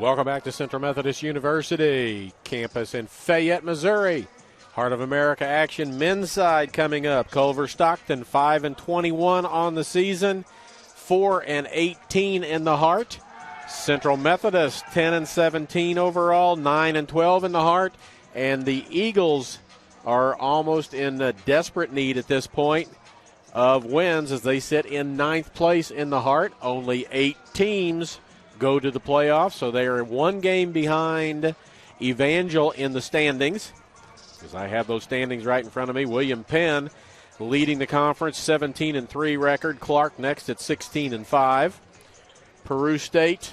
Welcome back to Central Methodist University, campus in Fayette, Missouri. Heart of America action, men's side coming up. Culver-Stockton 5-21 on the season, 4-18 in the Heart. Central Methodist 10-17 overall, 9-12 in the Heart. And the Eagles are almost in a desperate need at this point of wins as they sit in 9th place in the Heart. Only 8 teams go to the playoffs, so they are 1 game behind Evangel in the standings. Because I have those standings right in front of me. William Penn leading the conference, 17-3 record. Clark next at 16-5. Peru State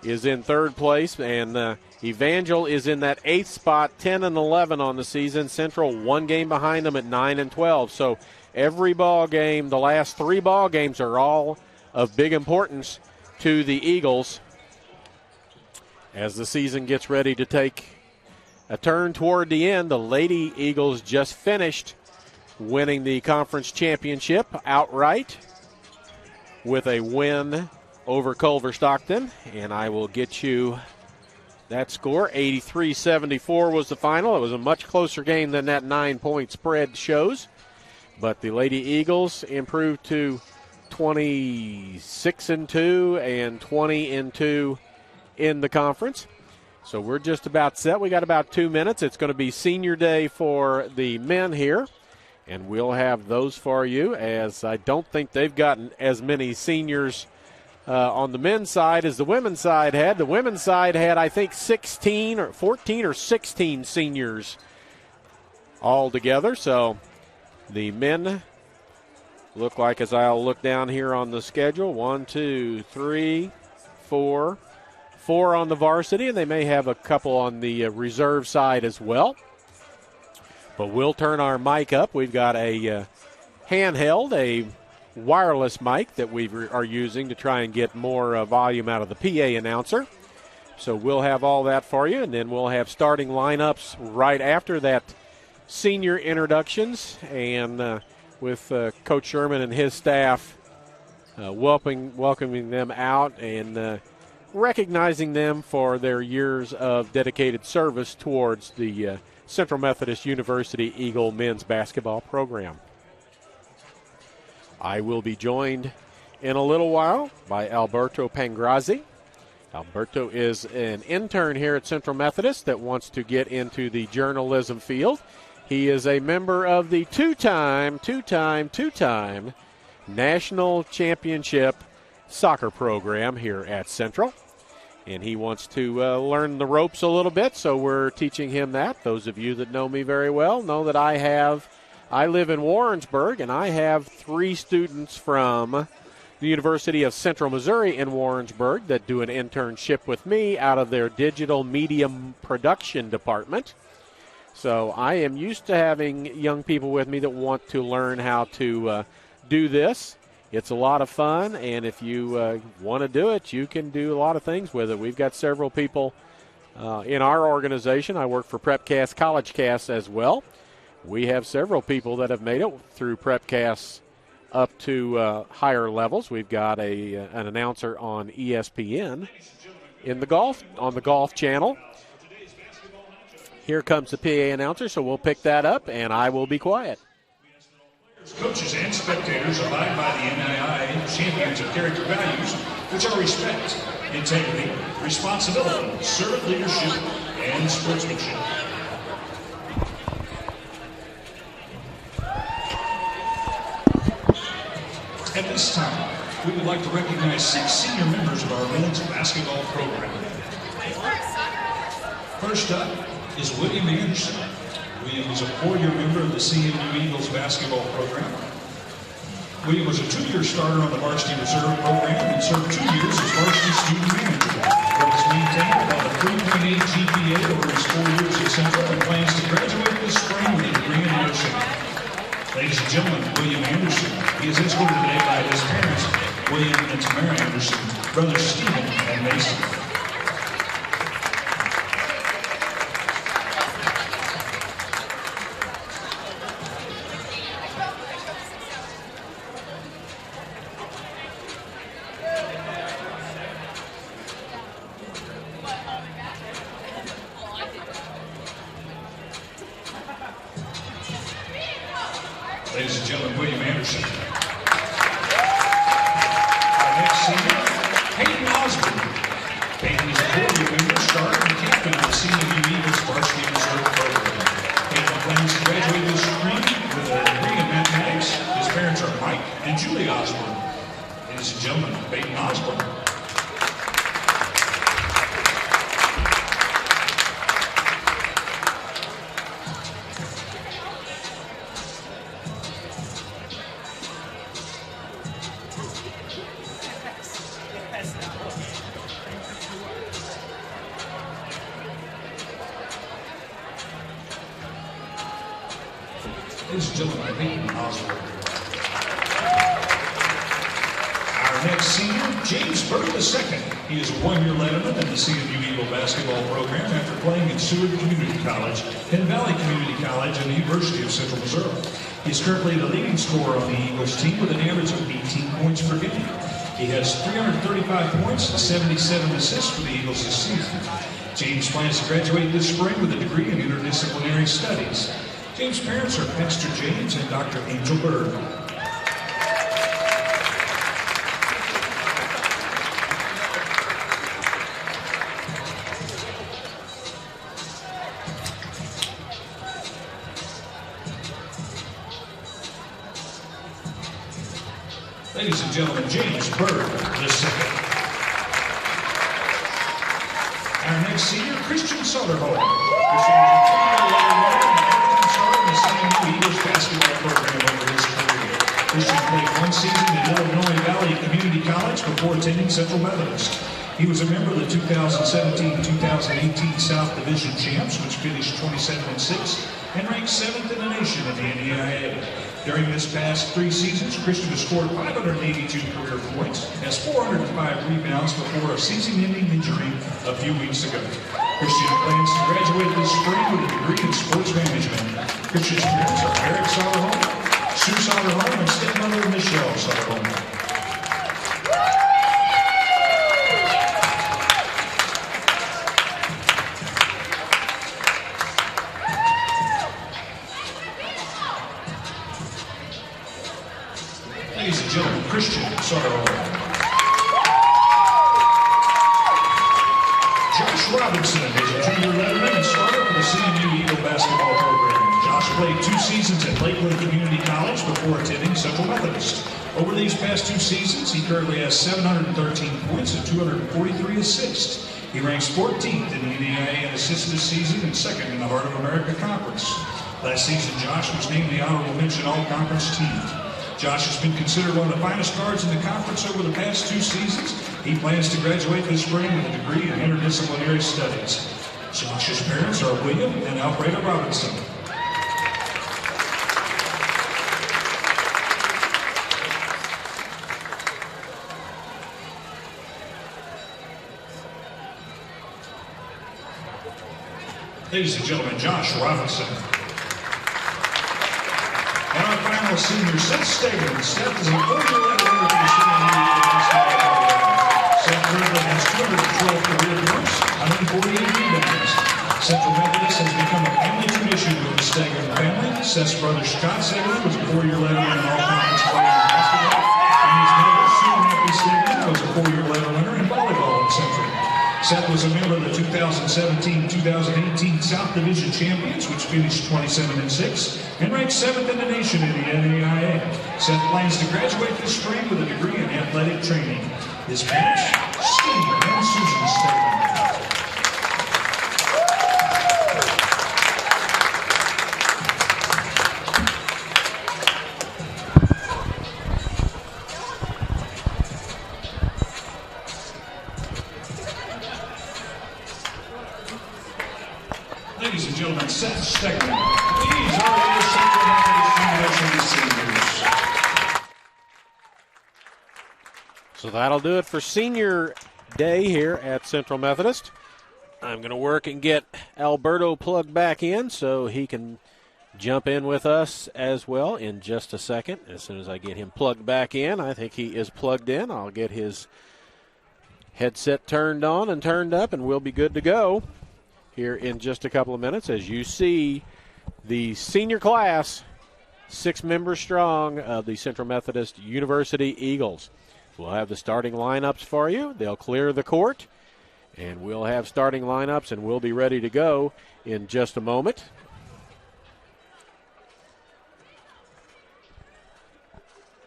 is in 3rd place, and Evangel is in that 8th spot, 10-11 on the season. Central 1 game behind them at 9-12. So every ball game, the last 3 ball games are all of big importance to the Eagles as the season gets ready to take a turn toward the end. The Lady Eagles just finished winning the conference championship outright with a win over Culver-Stockton, and I will get you that score. 83-74 was the final. It was a much closer game than that 9-point spread shows. But the Lady Eagles improved to 26-2 and 20-2 in the conference. So we're just about set. We got about 2 minutes. It's going to be senior day for the men here, and we'll have those for you, as I don't think they've gotten as many seniors on the men's side as the women's side had. The women's side had, I think, 14 or 16 seniors all together. So the men look like, as I'll look down here on the schedule, 1, 2, 3, 4 on the varsity, and they may have a couple on the reserve side as well. But we'll turn our mic up. We've got a handheld, a wireless mic that we are using to try and get more volume out of the PA announcer. So we'll have all that for you, and then we'll have starting lineups right after that senior introductions, and with Coach Sherman and his staff welcoming them out and recognizing them for their years of dedicated service towards the Central Methodist University Eagle men's basketball program. I will be joined in a little while by Alberto Pangrazzi. Alberto is an intern here at Central Methodist that wants to get into the journalism field. He is a member of the two-time national championship soccer program here at Central. And he wants to learn the ropes a little bit, so we're teaching him that. Those of you that know me very well know that I live in Warrensburg, and I have 3 students from the University of Central Missouri in Warrensburg that do an internship with me out of their digital medium production department. So I am used to having young people with me that want to learn how to do this. It's a lot of fun, and if you want to do it, you can do a lot of things with it. We've got several people in our organization. I work for PrepCast CollegeCast as well. We have several people that have made it through PrepCast up to higher levels. We've got an announcer on ESPN on the golf channel. Here comes the PA announcer, so we'll pick that up, and I will be quiet. Coaches and spectators abide by the NII champions of character values, which are respect, integrity, responsibility, servant leadership, and sportsmanship. At this time, we would like to recognize 6 senior members of our men's basketball program. First up is William Anderson. William is a 4-year member of the CMU Eagles basketball program. William was a 2-year starter on the varsity reserve program and served 2 years as varsity student manager. He has maintained about a 3.8 GPA over his 4 years at Central and plans to graduate this spring with a degree in nursing. Ladies and gentlemen, William Anderson. He is escorted today by his parents, William and Tamara Anderson, brothers Stephen and Mason. Ladies and gentlemen, William Anderson. Our next senior, Peyton Osborne. Peyton is a 4-year member, starter, and captain of the CMU Eagles varsity reserve program. Peyton plans to graduate this spring with a degree in mathematics. His parents are Mike and Julie Osborne. Ladies and gentlemen, Peyton Osborne. Ladies and gentlemen, Peyton Osborne. Our next senior, James Burke II. He is a 1-year letterman in the CMU Eagle basketball program after playing at Seward Community College, Penn Valley Community College, and the University of Central Missouri. He is currently the leading scorer on the Eagles team with an average of 18 points per game. He has 335 points and 77 assists for the Eagles this season. James plans to graduate this spring with a degree in interdisciplinary studies. James' parents are Pastor James and Dr. Angel Bird. Ladies and gentlemen, James Bird II. Our next senior, Christian Soderholm. Christian is a 2-year letterman and starter in the CMU Eagles basketball program over his career. Christian played 1 season at Illinois Valley Community College before attending Central Methodist. He was a member of the 2017-2018 South Division champs, which finished 27-6 and ranked 7th in the nation in the NAIA. During this past 3 seasons, Christian has scored 582 career points, has 405 rebounds before a season-ending injury a few weeks ago. Christian plans to graduate this spring with a degree in sports management. Christian's parents are Eric Soderholm, Sue Soderholm, and stepmother Michelle Soderholm. Ladies and gentlemen, Christian Soderholm. Josh Robinson is a 2-year letterman and starter for the CMU Eagle basketball program. Josh played 2 seasons at Lakeland Community College before attending Central Methodist. Over these past 2 seasons, he currently has 713 points and 243 assists. He ranks 14th in the NAIA in assists this season and 2nd in the Heart of America Conference. Last season, Josh was named the Honorable Mention All-Conference team. Josh has been considered one of the finest guards in the conference over the past 2 seasons. He plans to graduate this spring with a degree in interdisciplinary studies. Josh's parents are William and Alfreda Robinson. Ladies and gentlemen, Josh Robinson. And our final senior, Seth Stegman. Seth is a 4-year letterman for the CMU basketball program. Seth currently has 212 career points, 148 rebounds. Central Methodist has become a family tradition with the Stegman family. Seth's brother Scott Stegman was a 4-year letterman and all-conference player in basketball. And his mother, Sue Matthew Stegman, was a 4-year letterman in volleyball in Central. Seth was a member of the 2017-2018 South Division champions, which finished 27-6 and ranked 7th in the nation in the NAIA. Seth plans to graduate this spring with a degree in athletic training. His parents, Steve and Susan Stegman. Ladies and gentlemen, Seth Stegman. These are your Central Methodist University seniors. So that'll do it for senior day here at Central Methodist. I'm going to work and get Alberto plugged back in so he can jump in with us as well in just a second. As soon as I get him plugged back in, I think he is plugged in. I'll get his headset turned on and turned up, and we'll be good to go here in just a couple of minutes. As you see, the senior class 6 members strong of the Central Methodist University Eagles. We'll have the starting lineups for you. They'll clear the court, and we'll have starting lineups, and we'll be ready to go in just a moment.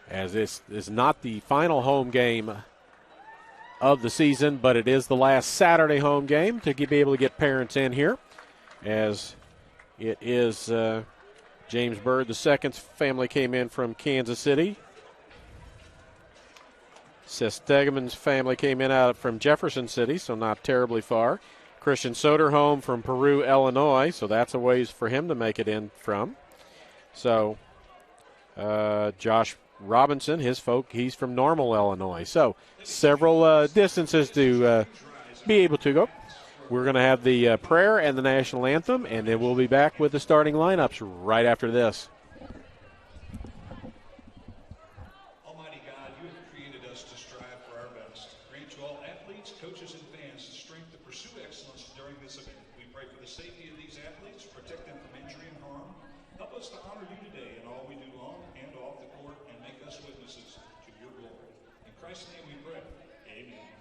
As this is not the final home game of the season, but it is the last Saturday home game to be able to get parents in here, as it is James Byrd II's family came in from Kansas City. Seth Stegeman's family came in out from Jefferson City, so not terribly far. Christian Soderholm from Peru, Illinois, so that's a ways for him to make it in from. So Josh Robinson, his folk, he's from Normal, Illinois. So several distances to be able to go. We're going to have the prayer and the national anthem, and then we'll be back with the starting lineups right after this. Almighty God, you have created us to strive for our best. Grant to all athletes, coaches, and fans the strength to pursue excellence during this event. We pray for the safety of these athletes, protect them from injury and harm. Help us to honor you today in all we do on and off the court, and make us witnesses to your glory. In Christ's name we pray. Amen.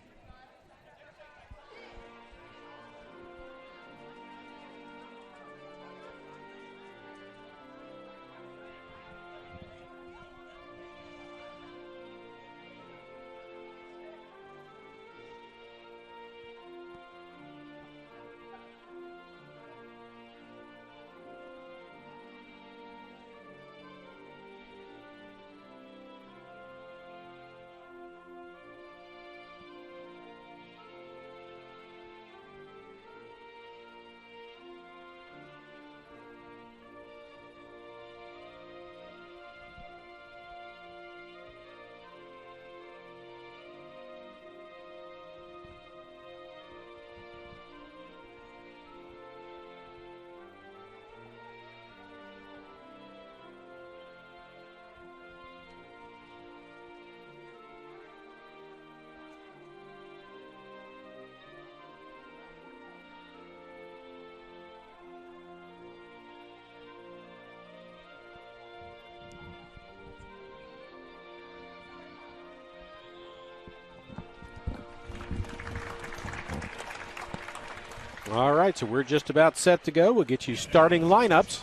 All right, so we're just about set to go. We'll get you starting lineups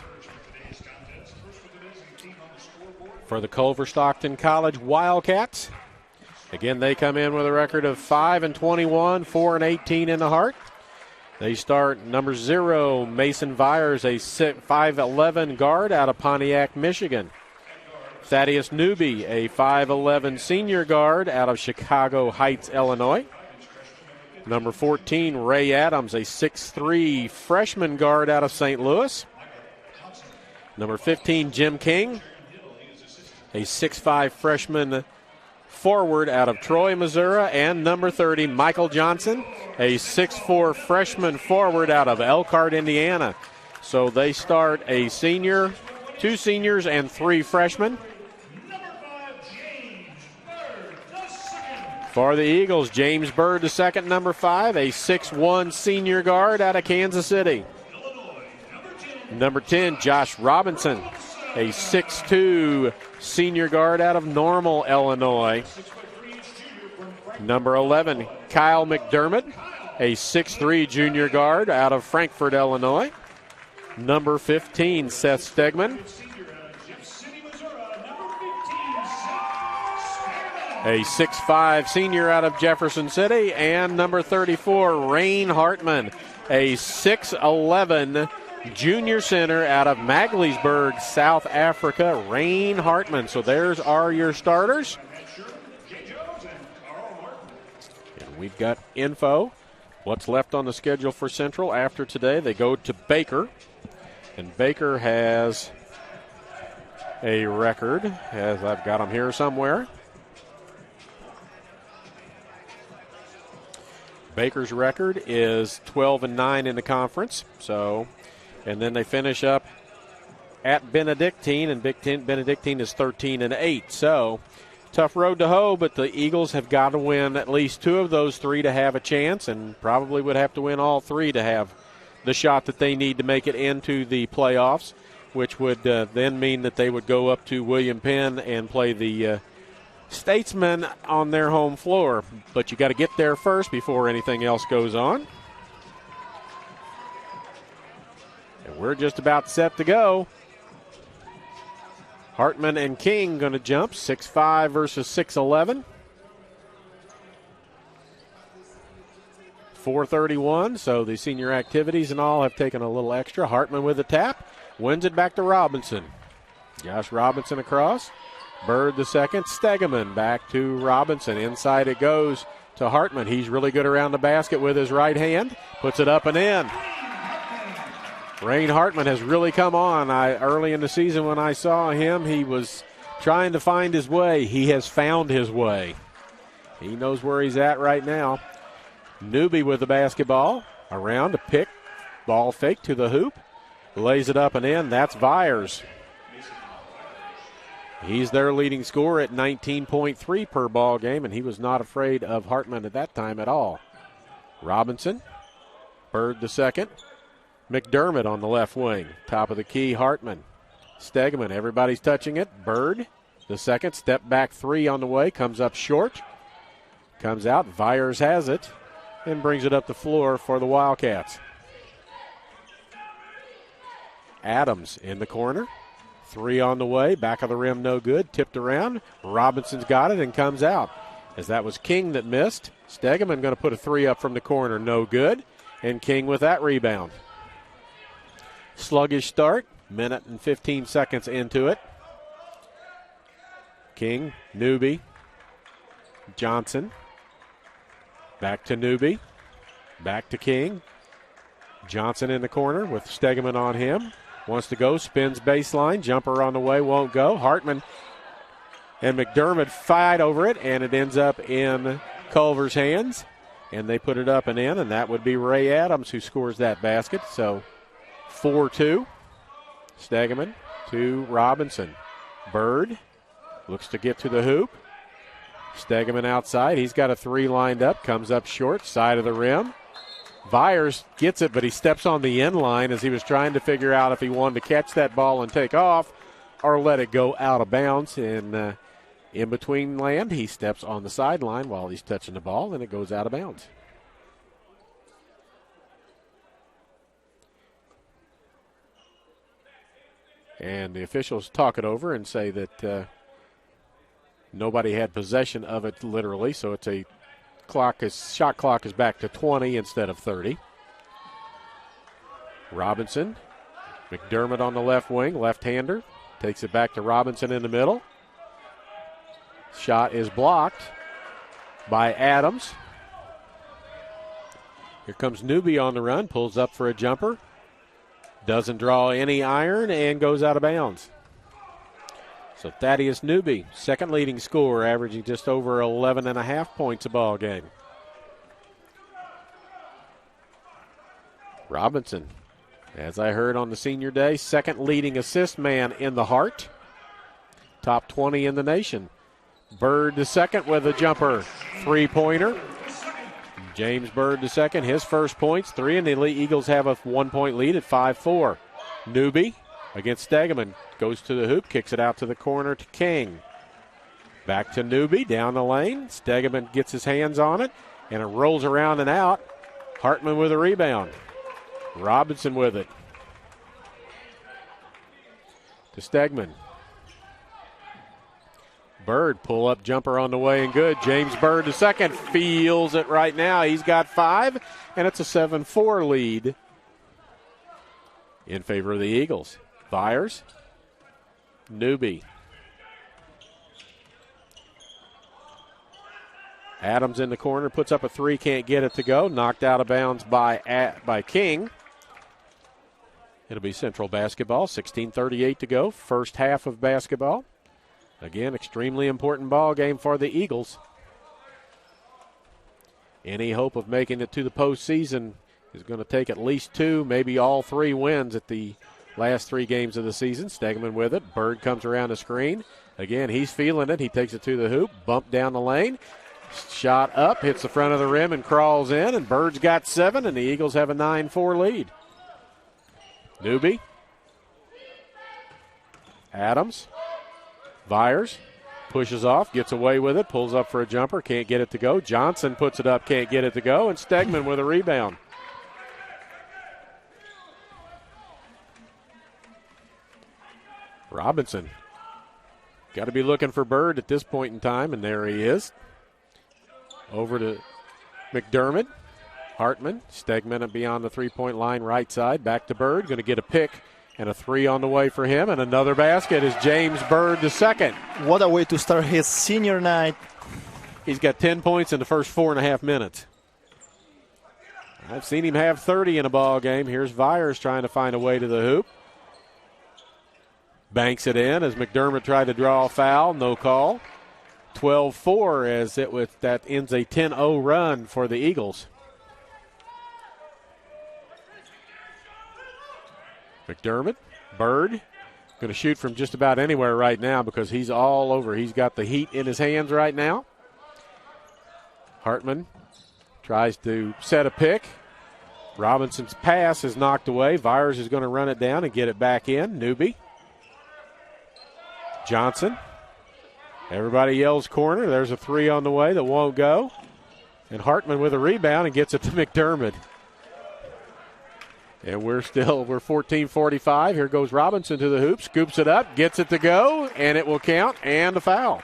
for the Culver-Stockton College Wildcats. Again, they come in with a record of 5-21, 4-18 in the heart. They start number 0, Mason Vyers, a 5'11 guard out of Pontiac, Michigan. Thaddeus Newby, a 5'11 senior guard out of Chicago Heights, Illinois. Number 14, Ray Adams, a 6'3 freshman guard out of St. Louis. Number 15, Jim King, a 6'5 freshman forward out of Troy, Missouri. And number 30, Michael Johnson, a 6'4 freshman forward out of Elkhart, Indiana. So they start a senior, 2 seniors, and 3 freshmen. For the Eagles, James Byrd II, number 5, a 6'1 senior guard out of Kansas City. Number 10, Josh Robinson, a 6'2 senior guard out of Normal, Illinois. Number 11, Kyle McDermott, a 6'3 junior guard out of Frankfort, Illinois. Number 15, Seth Stegman, a 6'5 senior out of Jefferson City. And number 34, Rain Hartman, a 6'11 junior center out of Magaliesburg, South Africa, Rain Hartman. So there's your starters. And we've got info. What's left on the schedule for Central after today? They go to Baker. And Baker has a record, as I've got them here somewhere. Baker's record is 12-9 in the conference. So, and then they finish up at Benedictine, and Benedictine is 13-8. So, tough road to hoe, but the Eagles have got to win at least 2 of those 3 to have a chance, and probably would have to win all 3 to have the shot that they need to make it into the playoffs. which would then mean that they would go up to William Penn and play the Statesmen on their home floor. But you got to get there first before anything else goes on. And we're just about set to go. Hartman and King going to jump, 6'5" versus 6'11". 4:31, so the senior activities and all have taken a little extra. Hartman with a tap, wins it back to Robinson. Josh Robinson across. Bird the second, Stegeman back to Robinson. Inside it goes to Hartman. He's really good around the basket with his right hand. Puts it up and in. Rain Hartman has really come on. Early in the season when I saw him, he was trying to find his way. He has found his way. He knows where he's at right now. Newby with the basketball. Around a pick. Ball fake to the hoop. Lays it up and in. That's Vyers. He's their leading scorer at 19.3 per ball game, and he was not afraid of Hartman at that time at all. Robinson. Bird the second. McDermott on the left wing. Top of the key, Hartman. Stegeman, everybody's touching it. Bird the second. Step back three on the way. Comes up short. Comes out. Vyers has it. And brings it up the floor for the Wildcats. Adams in the corner. Three on the way. Back of the rim, no good. Tipped around. Robinson's got it and comes out. As that was King that missed. Stegeman going to put a three up from the corner. No good. And King with that rebound. Sluggish start. Minute and 15 seconds into it. King, Newby, Johnson. Back to Newby. Back to King. Johnson in the corner with Stegeman on him. Wants to go. Spins baseline. Jumper on the way. Won't go. Hartman and McDermott fight over it, and it ends up in Culver's hands. And they put it up and in, and that would be Ray Adams who scores that basket. So 4-2. Stegeman to Robinson. Bird looks to get to the hoop. Stegeman outside. He's got a three lined up. Comes up short. Side of the rim. Vyers gets it, but he steps on the end line as he was trying to figure out if he wanted to catch that ball and take off or let it go out of bounds. And in between land, he steps on the sideline while he's touching the ball, and it goes out of bounds. And the officials talk it over and say that nobody had possession of it literally, so it's a shot clock is back to 20 instead of 30. Robinson, McDermott on the left wing, left-hander, takes it back to Robinson in the middle. Shot is blocked by Adams. Here comes Newby on the run, pulls up for a jumper. Doesn't draw any iron and goes out of bounds. So Thaddeus Newby, second leading scorer, averaging just over 11.5 points a ball game. Robinson, as I heard on the senior day, second leading assist man in the Heart. Top 20 in the nation. Bird the second with a jumper, three-pointer. James Bird the second, his first points, three, and the Eagles have a 1-point lead at 5-4. Newby against Stegeman. Goes to the hoop, kicks it out to the corner to King. Back to Newby, down the lane. Stegeman gets his hands on it, and it rolls around and out. Hartman with a rebound. Robinson with it. To Stegeman. Bird, pull-up jumper on the way and good. James Bird, the second, feels it right now. He's got 5, and it's a 7-4 lead in favor of the Eagles. Vyers. Newby. Adams in the corner, puts up a three, can't get it to go. Knocked out of bounds by King. It'll be Central basketball, 16:38 to go. First half of basketball. Again, extremely important ball game for the Eagles. Any hope of making it to the postseason is going to take at least 2, maybe all 3 wins at the last 3 games of the season. Stegeman with it. Bird comes around the screen. Again, he's feeling it. He takes it to the hoop. Bump down the lane. Shot up, hits the front of the rim and crawls in. And Bird's got 7, and the Eagles have a 9-4 lead. Newby. Adams. Vyers pushes off, gets away with it, pulls up for a jumper, can't get it to go. Johnson puts it up, can't get it to go, and Stegman with a rebound. Robinson. Got to be looking for Bird at this point in time, and there he is. Over to McDermott. Hartman. Stegman beyond the three-point line right side. Back to Bird. Going to get a pick and a three on the way for him. And another basket is James Bird the second. What a way to start his senior night. He's got 10 points in the first 4.5 minutes. I've seen him have 30 in a ball game. Here's Vyers trying to find a way to the hoop. Banks it in as McDermott tried to draw a foul. No call. 12-4 as that ends a 10-0 run for the Eagles. McDermott, Bird, going to shoot from just about anywhere right now because he's all over. He's got the heat in his hands right now. Hartman tries to set a pick. Robinson's pass is knocked away. Vyers is going to run it down and get it back in. Newby. Johnson. Everybody yells corner. There's a three on the way that won't go. And Hartman with a rebound and gets it to McDermott. And we're 14:45. Here goes Robinson to the hoop, scoops it up, gets it to go, and it will count, and a foul.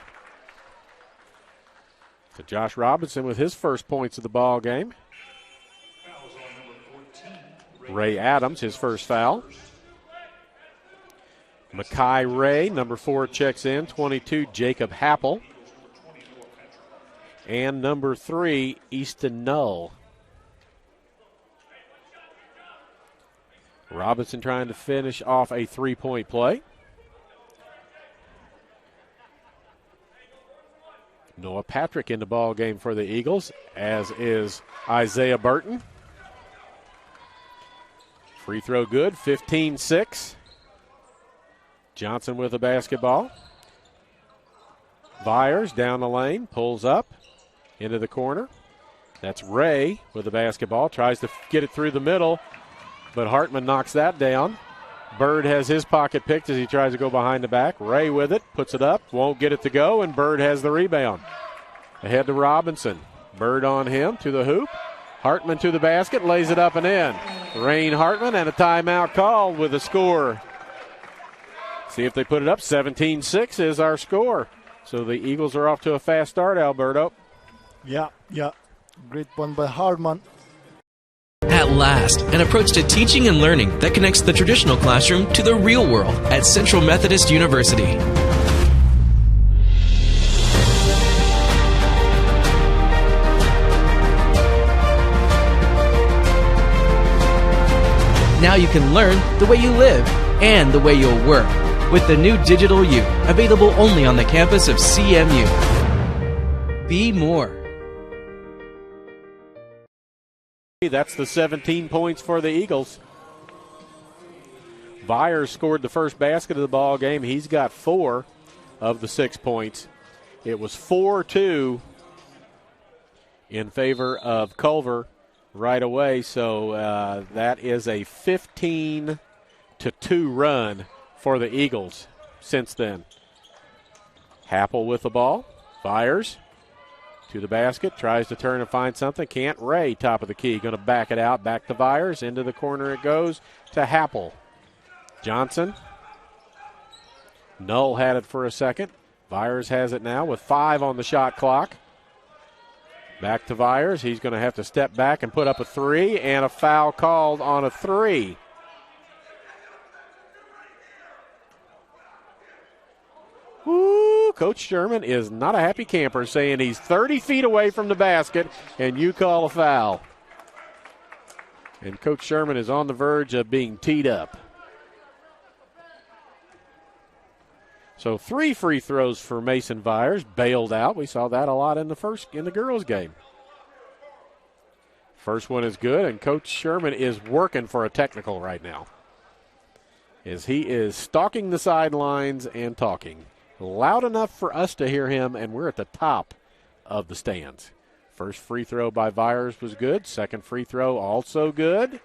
So Josh Robinson with his first points of the ball game. Ray Adams, his first foul. Makai Ray, number 4, checks in. 22, Jacob Happel. And number 3, Easton Null. Robinson trying to finish off a three-point play. Noah Patrick in the ball game for the Eagles, as is Isaiah Burton. Free throw good, 15-6. Johnson with the basketball. Vyers down the lane, pulls up into the corner. That's Ray with the basketball, tries to get it through the middle, but Hartman knocks that down. Bird has his pocket picked as he tries to go behind the back. Ray with it, puts it up, won't get it to go, and Bird has the rebound. Ahead to Robinson. Bird on him to the hoop. Hartman to the basket, lays it up and in. Rain Hartman, and a timeout called with a score. See if they put it up. 17-6 is our score. So the Eagles are off to a fast start, Alberto. Yeah. Great one by Hartman. At last, an approach to teaching and learning that connects the traditional classroom to the real world at Central Methodist University. Now you can learn the way you live and the way you'll work with the new Digital U, available only on the campus of CMU. Be more. That's the 17 points for the Eagles. Vyers scored the first basket of the ball game. He's got 4 of the 6 points. It was 4-2 in favor of Culver right away, so that is a 15-2 run for the Eagles since then. Happel with the ball. Vyers to the basket, tries to turn and find something, can't. Ray, top of the key, going to back it out, back to Vyers, into the corner it goes to Happel. Johnson. Null had it for a second. Vyers has it now with 5 on the shot clock. Back to Vyers. He's going to have to step back and put up a 3, and a foul called on a 3. Woo, Coach Sherman is not a happy camper, saying he's 30 feet away from the basket, and you call a foul. And Coach Sherman is on the verge of being teed up. So 3 free throws for Mason Vyers, bailed out. We saw that a lot in the girls' game. First one is good, and Coach Sherman is working for a technical right now, as he is stalking the sidelines and talking. Loud enough for us to hear him, and we're at the top of the stands. First free throw by Vyers was good. Second free throw also good.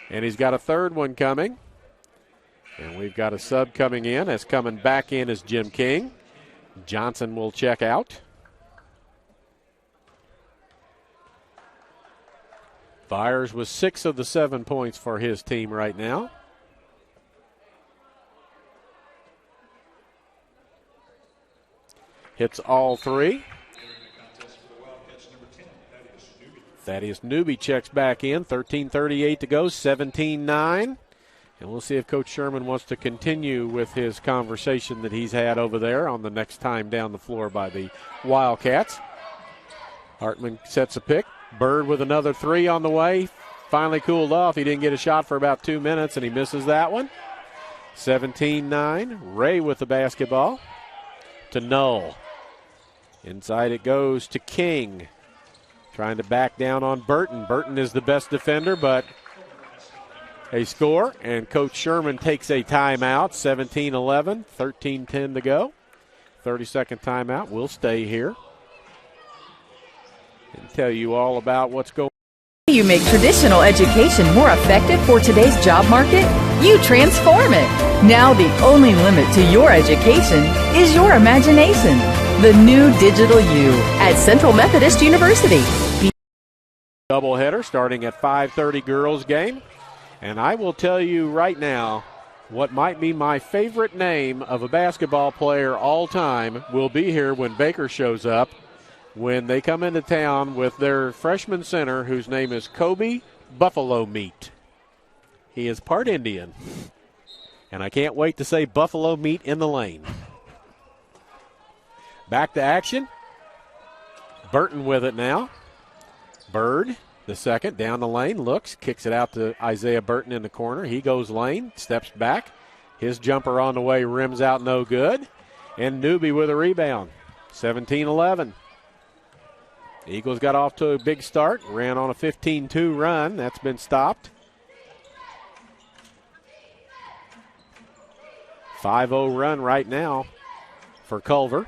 And he's got a third one coming. And we've got a sub coming in. As coming back in is Jim King. Johnson will check out. Byers with 6 of the 7 points for his team right now. Hits all 3. Thaddeus Newby checks back in. 13:38 to go, 17-9. And we'll see if Coach Sherman wants to continue with his conversation that he's had over there on the next time down the floor by the Wildcats. Hartman sets a pick. Bird with another 3 on the way. Finally cooled off. He didn't get a shot for about 2 minutes, and he misses that one. 17-9. Ray with the basketball to Null. Inside it goes to King. Trying to back down on Burton. Burton is the best defender, but a score, and Coach Sherman takes a timeout. 17-11, 13-10 to go. 30-second timeout. We'll stay here and tell you all about what's going on. You make traditional education more effective for today's job market? You transform it. Now the only limit to your education is your imagination. The new Digital U at Central Methodist University. Doubleheader starting at 5:30 girls game. And I will tell you right now what might be my favorite name of a basketball player all time will be here when Baker shows up, when they come into town with their freshman center whose name is Kobe Buffalo Meat. He is part Indian. And I can't wait to say Buffalo Meat in the lane. Back to action. Burton with it now. Bird, the second, down the lane, looks, kicks it out to Isaiah Burton in the corner. He goes lane, steps back. His jumper on the way, rims out, no good. And Newby with a rebound. 17-11. The Eagles got off to a big start, ran on a 15-2 run. That's been stopped. 5-0 run right now for Culver.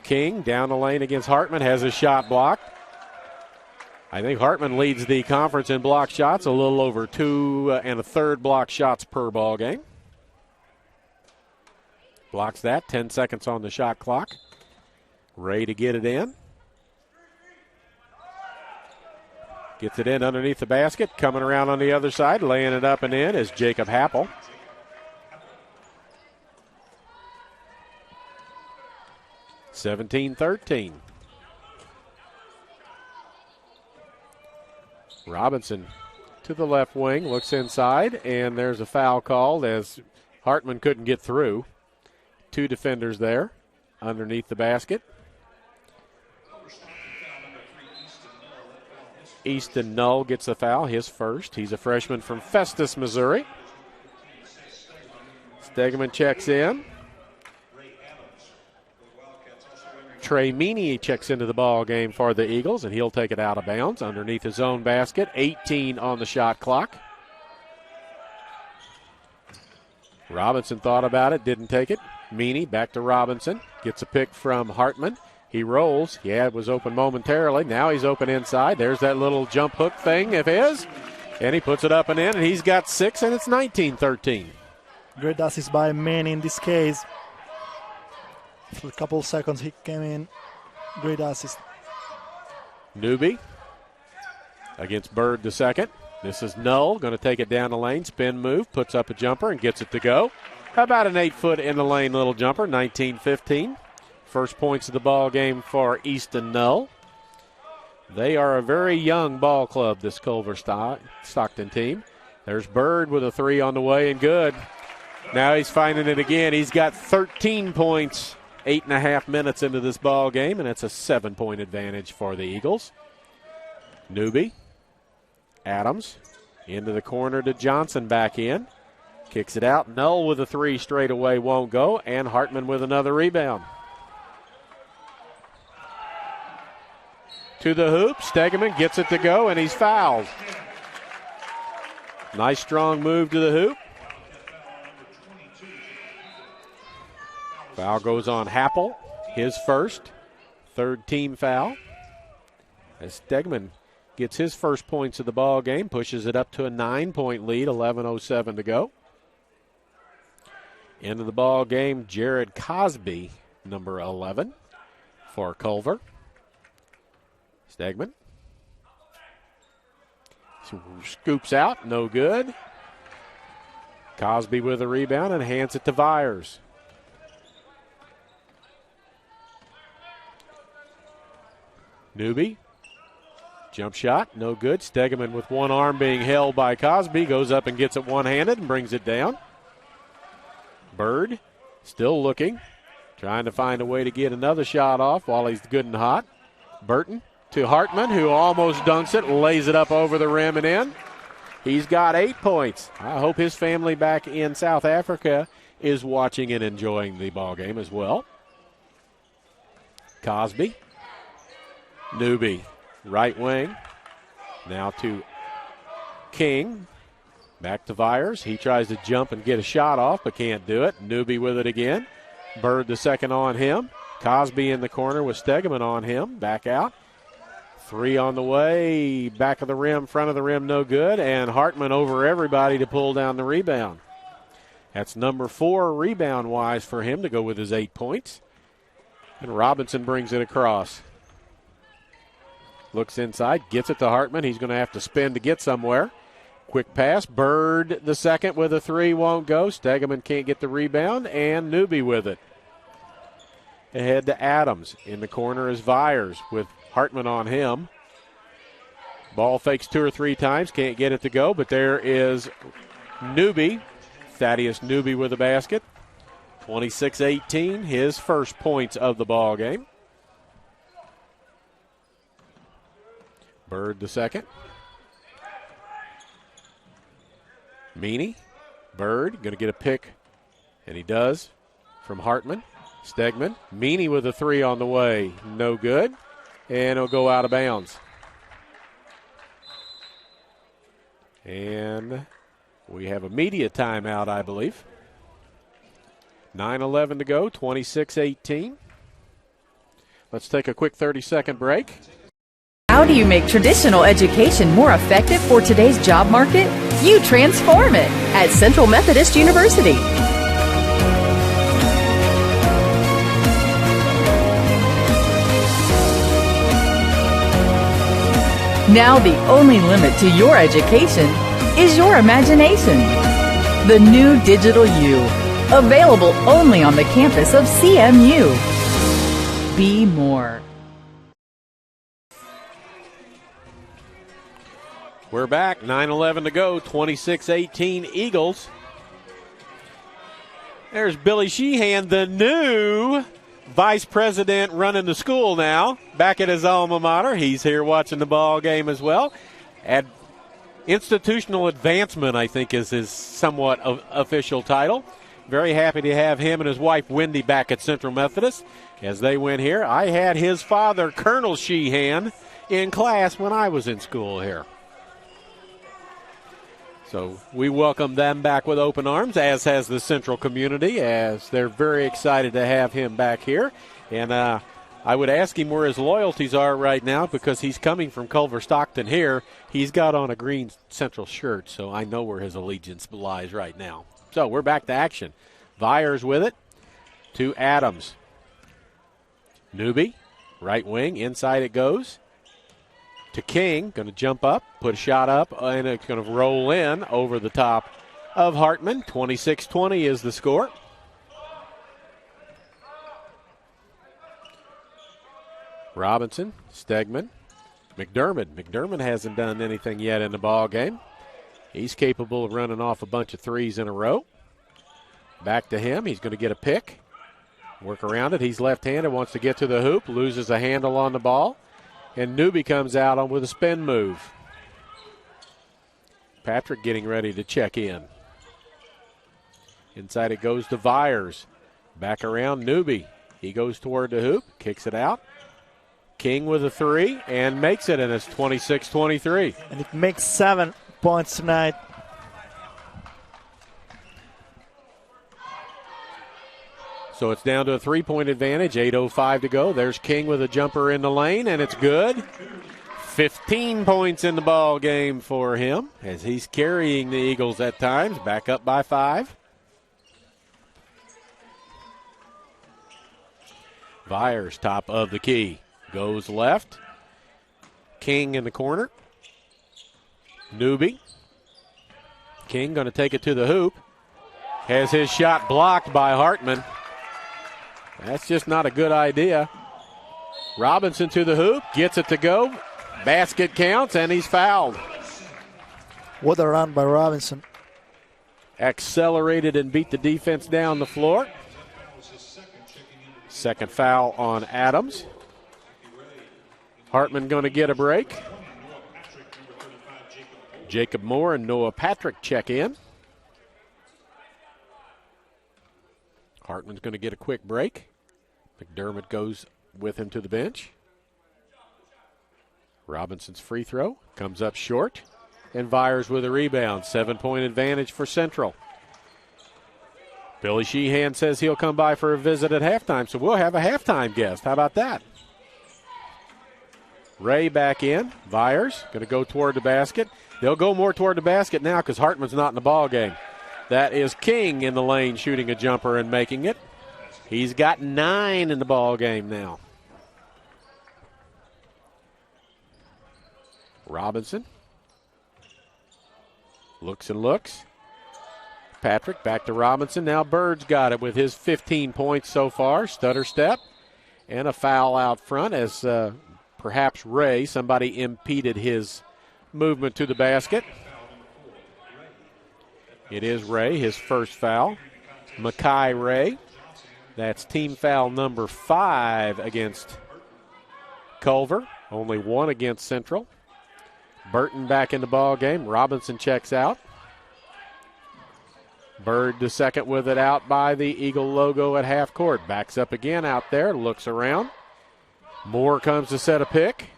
King down the lane against Hartman, has his shot blocked. I think Hartman leads the conference in block shots, a little over 2 1/3 block shots per ball game. Blocks that, 10 seconds on the shot clock. Ray to get it in. Gets it in underneath the basket, coming around on the other side, laying it up and in is Jacob Happel. (17-13). Robinson to the left wing, looks inside, and there's a foul called as Hartman couldn't get through. 2 defenders there underneath the basket. Easton Null gets the foul, his first. He's a freshman from Festus, Missouri. Stegeman checks in. Trey Meany checks into the ball game for the Eagles, and he'll take it out of bounds underneath his own basket. 18 on the shot clock. Robinson thought about it, didn't take it. Meany back to Robinson. Gets a pick from Hartman. He rolls. Yeah, it was open momentarily. Now he's open inside. There's that little jump hook thing of his. And he puts it up and in, and he's got 6, and it's 19-13. Great assist by Manny in this case. For a couple of seconds he came in. Great assist. Newby against Bird the second. This is Null, going to take it down the lane, spin move, puts up a jumper and gets it to go. About an 8-foot in the lane little jumper, 19-15. First points of the ball game for Easton Null. They are a very young ball club, this Culver-Stockton team. There's Bird with a 3 on the way and good. Now he's finding it again. He's got 13 points, 8.5 minutes into this ball game, and it's a 7-point advantage for the Eagles. Newby, Adams, into the corner to Johnson back in. Kicks it out. Null with a 3 straight away won't go, and Hartman with another rebound. To the hoop, Stegeman gets it to go, and he's fouled. Nice strong move to the hoop. Foul goes on Happel, his first, 3rd team foul. As Stegeman gets his first points of the ball game, pushes it up to a 9-point lead, 11:07 to go. Into the ball game, Jared Cosby, number 11 for Culver. Stegman scoops out, no good. Cosby with a rebound and hands it to Vyers. Newby, jump shot, no good. Stegman with one arm being held by Cosby, goes up and gets it one-handed and brings it down. Bird still looking, trying to find a way to get another shot off while he's good and hot. Burton to Hartman, who almost dunks it, lays it up over the rim and in. He's got 8 points. I hope his family back in South Africa is watching and enjoying the ball game as well. Cosby. Newby, right wing. Now to King. Back to Vyers. He tries to jump and get a shot off, but can't do it. Newby with it again. Bird the second on him. Cosby in the corner with Stegman on him. Back out. 3 on the way. Back of the rim, front of the rim, no good. And Hartman over everybody to pull down the rebound. That's number 4 rebound-wise for him to go with his 8 points. And Robinson brings it across. Looks inside, gets it to Hartman. He's going to have to spin to get somewhere. Quick pass. Bird the second with a 3, won't go. Stegman can't get the rebound, and Newby with it. Ahead to Adams. In the corner is Vyers with Hartman on him. Ball fakes 2 or 3 times, can't get it to go, but there is Newby. Thaddeus Newby with the basket. 26-18, his first points of the ball game. Bird the second. Meany. Bird going to get a pick, and he does, from Hartman. Stegman. Meany with a 3 on the way. No good. And it'll go out of bounds. And we have a media timeout, I believe. 9:11 to go, 26-18. Let's take a quick 30-second break. How do you make traditional education more effective for today's job market? You transform it at Central Methodist University. Now the only limit to your education is your imagination. The new Digital U, available only on the campus of CMU. Be more. We're back, 9:11 to go, 26-18 Eagles. There's Billy Sheehan, the new vice president running the school now, back at his alma mater. He's here watching the ball game as well. Institutional advancement, I think, is his somewhat official title. Very happy to have him and his wife, Wendy, back at Central Methodist as they win here. I had his father, Colonel Sheehan, in class when I was in school here. So we welcome them back with open arms, as has the Central community, as they're very excited to have him back here. And I would ask him where his loyalties are right now, because he's coming from Culver-Stockton here. He's got on a green Central shirt, so I know where his allegiance lies right now. So we're back to action. Vyers with it to Adams. Newby, right wing, inside it goes. To King, going to jump up, put a shot up, and it's going to roll in over the top of Hartman. 26-20 is the score. Robinson, Stegman, McDermott. McDermott hasn't done anything yet in the ball game. He's capable of running off a bunch of threes in a row. Back to him. He's going to get a pick. Work around it. He's left-handed, wants to get to the hoop, loses a handle on the ball. And Newby comes out with a spin move. Patrick getting ready to check in. Inside it goes to Vyers. Back around Newby. He goes toward the hoop, kicks it out. King with a 3 and makes it, and it's 26-23. And it makes 7 points tonight. So it's down to a 3-point advantage, 8:05 to go. There's King with a jumper in the lane, and it's good. 15 points in the ball game for him as he's carrying the Eagles at times, back up by 5. Vyers, top of the key. Goes left. King in the corner. Newby. King going to take it to the hoop. Has his shot blocked by Hartman. That's just not a good idea. Robinson to the hoop. Gets it to go. Basket counts, and he's fouled. What a run by Robinson. Accelerated and beat the defense down the floor. Second foul on Adams. Hartman going to get a break. Jacob Moore and Noah Patrick check in. Hartman's going to get a quick break. McDermott goes with him to the bench. Robinson's free throw comes up short. And Vyers with a rebound. 7-point advantage for Central. Billy Sheehan says he'll come by for a visit at halftime, so we'll have a halftime guest. How about that? Ray back in. Vyers going to go toward the basket. They'll go more toward the basket now because Hartman's not in the ball game. That is King in the lane shooting a jumper and making it. He's got 9 in the ball game now. Robinson looks and looks. Patrick back to Robinson. Now Bird's got it with his 15 points so far. Stutter step and a foul out front as perhaps Ray, somebody impeded his movement to the basket. It is Ray, his first foul. Makai Ray. That's team foul number 5 against Culver. Only 1 against Central. Burton back in the ball game. Robinson checks out. Bird the second with it out by the Eagle logo at half court. Backs up again out there, looks around. Moore comes to set a pick.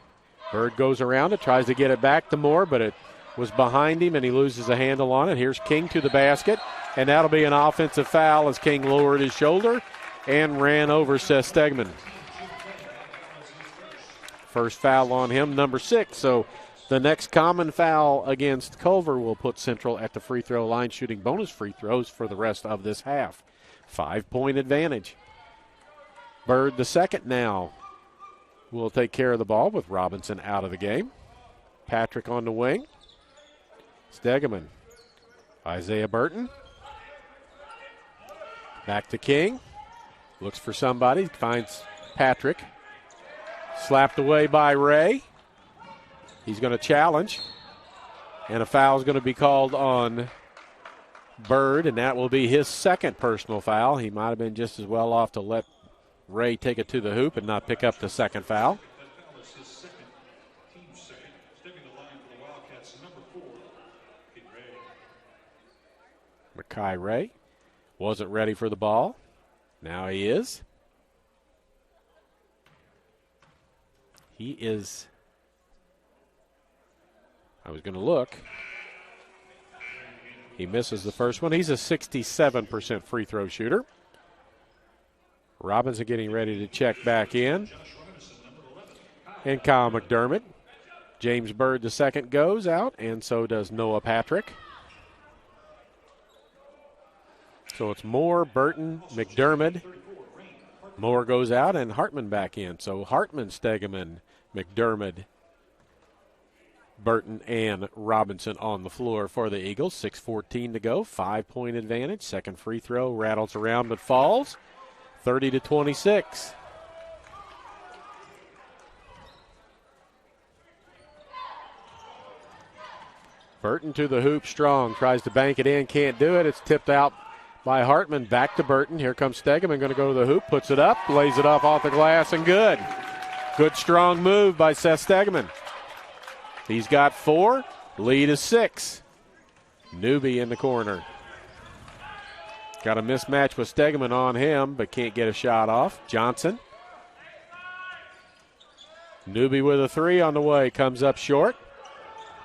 Bird goes around it, tries to get it back to Moore, but it was behind him and he loses a handle on it. Here's King to the basket, and that'll be an offensive foul as King lowered his shoulder and ran over Seth Stegman. First foul on him, number 6. So the next common foul against Culver will put Central at the free throw line, shooting bonus free throws for the rest of this half. 5-point advantage. Bird the second now will take care of the ball with Robinson out of the game. Patrick on the wing. Stegeman. Isaiah Burton. Back to King. Looks for somebody. Finds Patrick. Slapped away by Ray. He's going to challenge. And a foul is going to be called on Bird, and that will be his second personal foul. He might have been just as well off to let Ray take it to the hoop and not pick up the second foul. Makai Ray wasn't ready for the ball. Now he is. He is. I was going to look. He misses the first one. He's a 67% free throw shooter. Robinson getting ready to check back in. And Kyle McDermott. James Bird the second goes out, and so does Noah Patrick. So it's Moore, Burton, McDermott. Moore goes out, and Hartman back in. So Hartman, Stegeman, McDermott, Burton, and Robinson on the floor for the Eagles. 6:14 to go. 5-point advantage. Second free throw rattles around but falls. 30-26. Burton to the hoop strong. Tries to bank it in. Can't do it. It's tipped out by Hartman. Back to Burton. Here comes Stegeman. Going to go to the hoop. Puts it up. Lays it off the glass and good. Good strong move by Seth Stegeman. He's got 4. Lead is 6. Newby in the corner. Got a mismatch with Stegeman on him, but can't get a shot off. Johnson. Newby with a 3 on the way. Comes up short.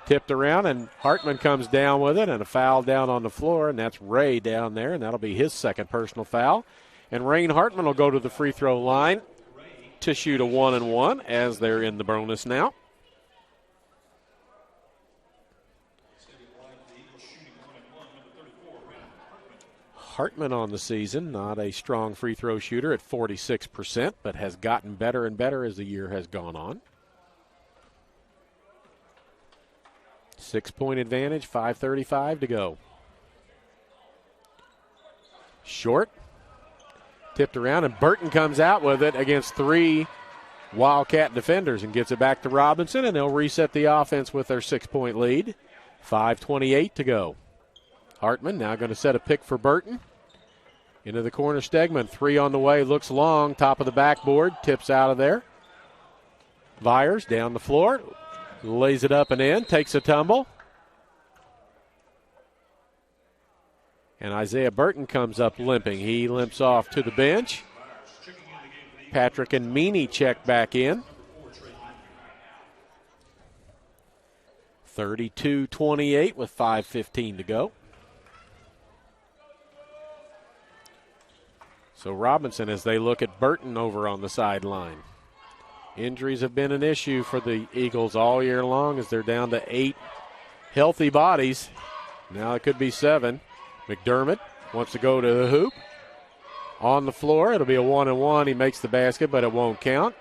Tipped around, and Hartman comes down with it, and a foul down on the floor, and that's Ray down there, and that'll be his second personal foul. And Rain Hartman will go to the free throw line to shoot a 1-and-1 as they're in the bonus now. Hartman on the season, not a strong free throw shooter at 46%, but has gotten better and better as the year has gone on. 6-point advantage, 5:35 to go. Short, tipped around, and Burton comes out with it against 3 Wildcat defenders and gets it back to Robinson, and they'll reset the offense with their 6-point lead. 5:28 to go. Hartman now going to set a pick for Burton. Into the corner, Stegman. 3 on the way, looks long, top of the backboard, tips out of there. Vyers down the floor, lays it up and in, takes a tumble. And Isaiah Burton comes up limping. He limps off to the bench. Patrick and Meany check back in. 32-28 with 5:15 to go. So Robinson, as they look at Burton over on the sideline. Injuries have been an issue for the Eagles all year long as they're down to 8 healthy bodies. Now it could be 7. McDermott wants to go to the hoop. On the floor, it'll be a 1-and-1. He makes the basket, but it won't count.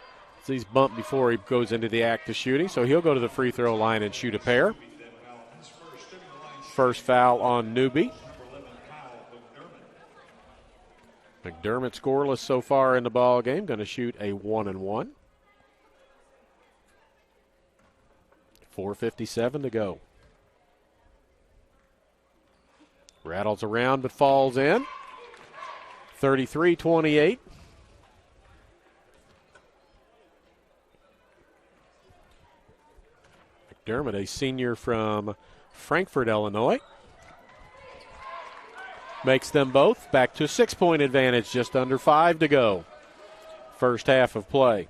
So he's bumped before he goes into the act of shooting, so he'll go to the free throw line and shoot a pair. First foul on Newby. McDermott scoreless so far in the ball game, going to shoot a 1-and-1. 4:57 to go. Rattles around but falls in. 33-28. McDermott, a senior from Frankfort, Illinois. Makes them both back to a 6-point advantage, just under 5 to go. First half of play.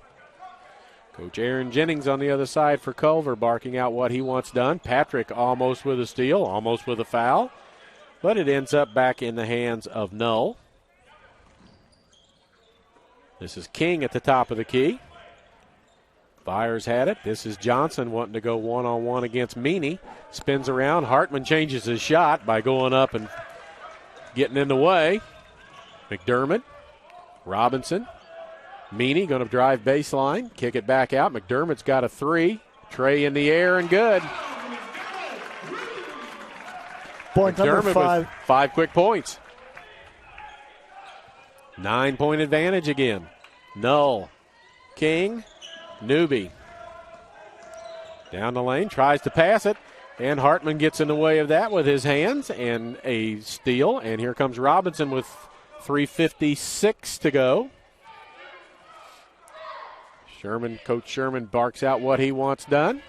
Coach Aaron Jennings on the other side for Culver, barking out what he wants done. Patrick almost with a steal, almost with a foul, but it ends up back in the hands of Null. This is King at the top of the key. Byers had it. This is Johnson wanting to go one-on-one against Meany. Spins around. Hartman changes his shot by going up and getting in the way. McDermott, Robinson, Meany going to drive baseline, kick it back out. McDermott's got a 3. Trey in the air and good. Point number McDermott 5. with 5 quick points. 9-point advantage again. Null, King, Newby. Down the lane, tries to pass it, and Hartman gets in the way of that with his hands and a steal. And here comes Robinson with 3:56 to go. Coach Sherman barks out what he wants done.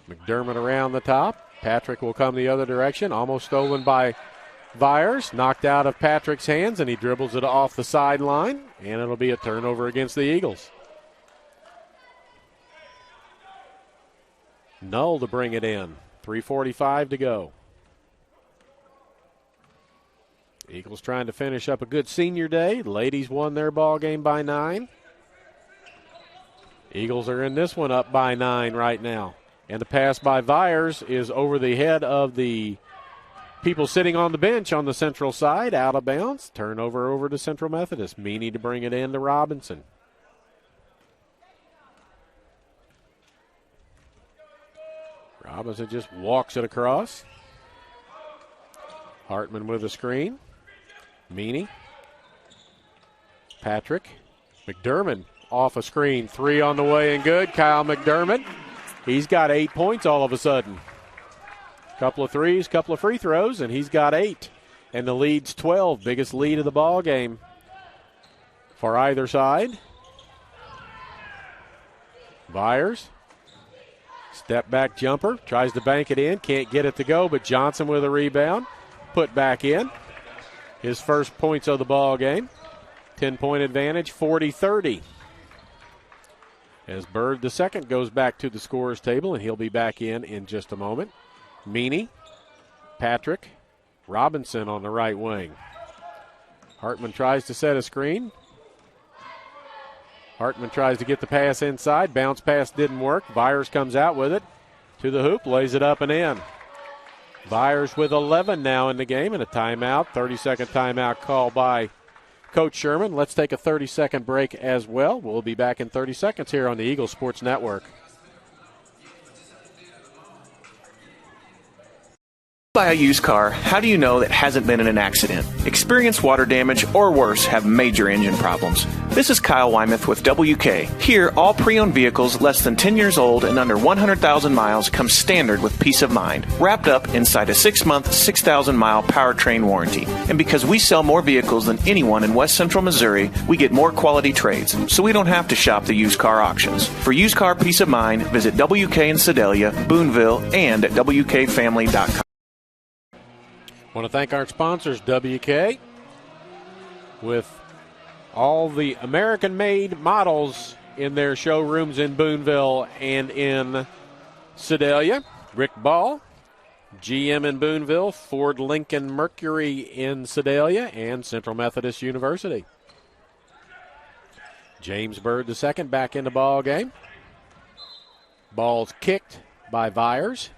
McDermott around the top. Patrick will come the other direction. Almost stolen by Vyers. Knocked out of Patrick's hands, and he dribbles it off the sideline. And it'll be a turnover against the Eagles. Null to bring it in. 3:45 to go. Eagles trying to finish up a good senior day. Ladies won their ball game by 9. Eagles are in this one up by 9 right now. And the pass by Vyers is over the head of the people sitting on the bench on the central side, out of bounds. Turnover over to Central Methodist. Meany to bring it in to Robinson. Robinson just walks it across. Hartman with a screen. Meany. Patrick. McDermott off a screen. 3 on the way and good. Kyle McDermott. He's got 8 points all of a sudden. Couple of threes, couple of free throws, and he's got 8. And the lead's 12. Biggest lead of the ball game for either side. Byers. Step back jumper. Tries to bank it in. Can't get it to go, but Johnson with a rebound. Put back in. His first points of the ball game. 10-point advantage, 40-30. As Bird the second goes back to the scorer's table, and he'll be back in just a moment. Meany, Patrick, Robinson on the right wing. Hartman tries to set a screen. Hartman tries to get the pass inside. Bounce pass didn't work. Byers comes out with it to the hoop, lays it up and in. Byers with 11 now in the game and a timeout, 30-second timeout called by Coach Sherman. Let's take a 30-second break as well. We'll be back in 30 seconds here on the Eagle Sports Network. Buy a used car, how do you know it hasn't been in an accident? Experienced water damage or worse have major engine problems. This is Kyle Wymuth with WK. Here, all pre-owned vehicles less than 10 years old and under 100,000 miles come standard with peace of mind, wrapped up inside a 6-month, 6,000-mile powertrain warranty. And because we sell more vehicles than anyone in West Central Missouri, we get more quality trades, so we don't have to shop the used car auctions. For used car peace of mind, visit WK in Sedalia, Boonville, and at WKFamily.com. Want to thank our sponsors, WK, with all the American-made models in their showrooms in Boonville and in Sedalia. Rick Ball, GM in Boonville, Ford Lincoln Mercury in Sedalia, and Central Methodist University. James Bird II back in the ball game. Ball's kicked by Byers.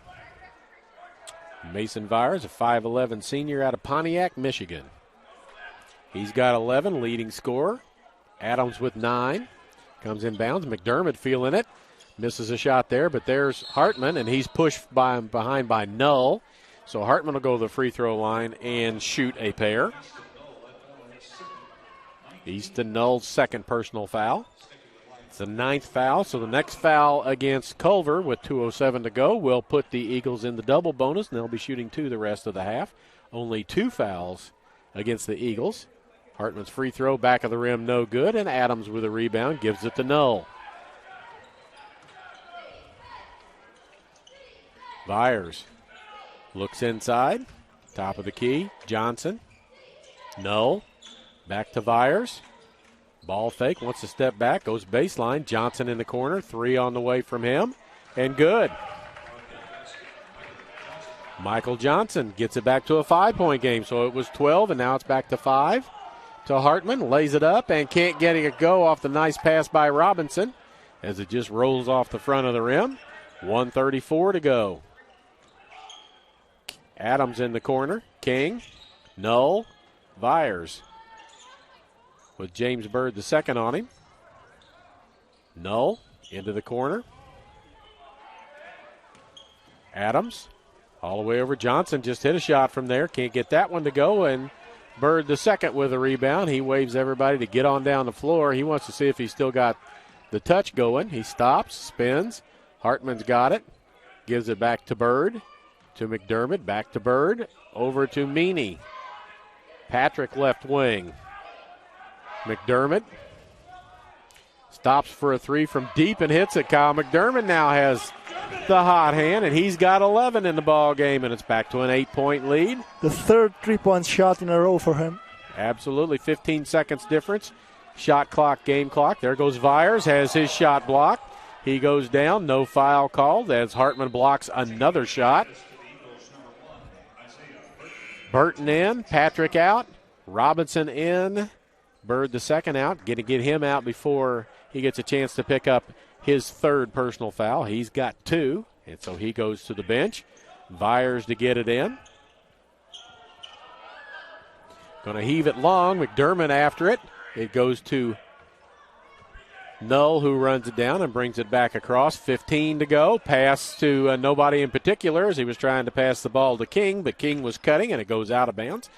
Mason Byers, a 5'11 senior out of Pontiac, Michigan. He's got 11, leading scorer. Adams with 9. Comes inbounds. McDermott feeling it. Misses a shot there, but there's Hartman, and he's pushed behind by Null. So Hartman will go to the free throw line and shoot a pair. Easton Null's second personal foul. It's the 9th foul, so the next foul against Culver with 2:07 to go will put the Eagles in the double bonus, and they'll be shooting 2 the rest of the half. Only 2 fouls against the Eagles. Hartman's free throw, back of the rim, no good, and Adams with a rebound gives it to Null. Byers looks inside, top of the key, Johnson. Null, back to Byers. Ball fake, wants to step back, goes baseline. Johnson in the corner, 3 on the way from him, and good. Michael Johnson gets it back to a 5-point game, so it was 12, and now it's back to 5. To Hartman, lays it up, and can't get it to go off the nice pass by Robinson, as it just rolls off the front of the rim. 1:34 to go. Adams in the corner, King, Null, Byers. With James Bird II on him. Null into the corner. Adams all the way over. Johnson just hit a shot from there. Can't get that one to go. And Bird II with a rebound. He waves everybody to get on down the floor. He wants to see if he's still got the touch going. He stops, spins. Hartman's got it. Gives it back to Bird. To McDermott. Back to Bird. Over to Meany. Patrick left wing. McDermott stops for a 3 from deep and hits it. Kyle McDermott now has the hot hand, and he's got 11 in the ball game, and it's back to an 8-point lead. The third 3-point shot in a row for him. Absolutely, 15 seconds difference. Shot clock, game clock. There goes Byers, has his shot blocked. He goes down, no foul called as Hartman blocks another shot. Burton in, Patrick out, Robinson in. Bird II out, going to get him out before he gets a chance to pick up his third personal foul. He's got 2, and so he goes to the bench. Byers to get it in. Going to heave it long. McDermott after it. It goes to Null, who runs it down and brings it back across. 15 to go. Pass to nobody in particular as he was trying to pass the ball to King, but King was cutting, and it goes out of bounds.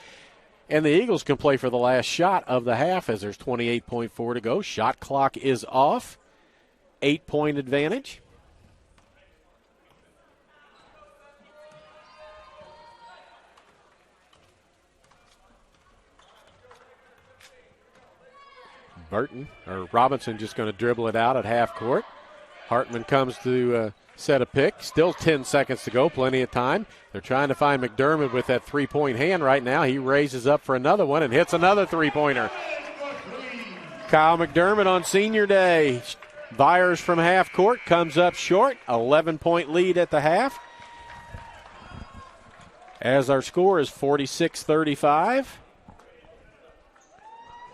And the Eagles can play for the last shot of the half as there's 28.4 to go. Shot clock is off. 8-point advantage. Robinson just going to dribble it out at half court. Hartman comes to set a pick. Still 10 seconds to go. Plenty of time. They're trying to find McDermott with that 3-point hand right now. He raises up for another one and hits another 3-pointer. Kyle McDermott on senior day. Byers from half court comes up short. 11-point lead at the half. As our score is 46-35.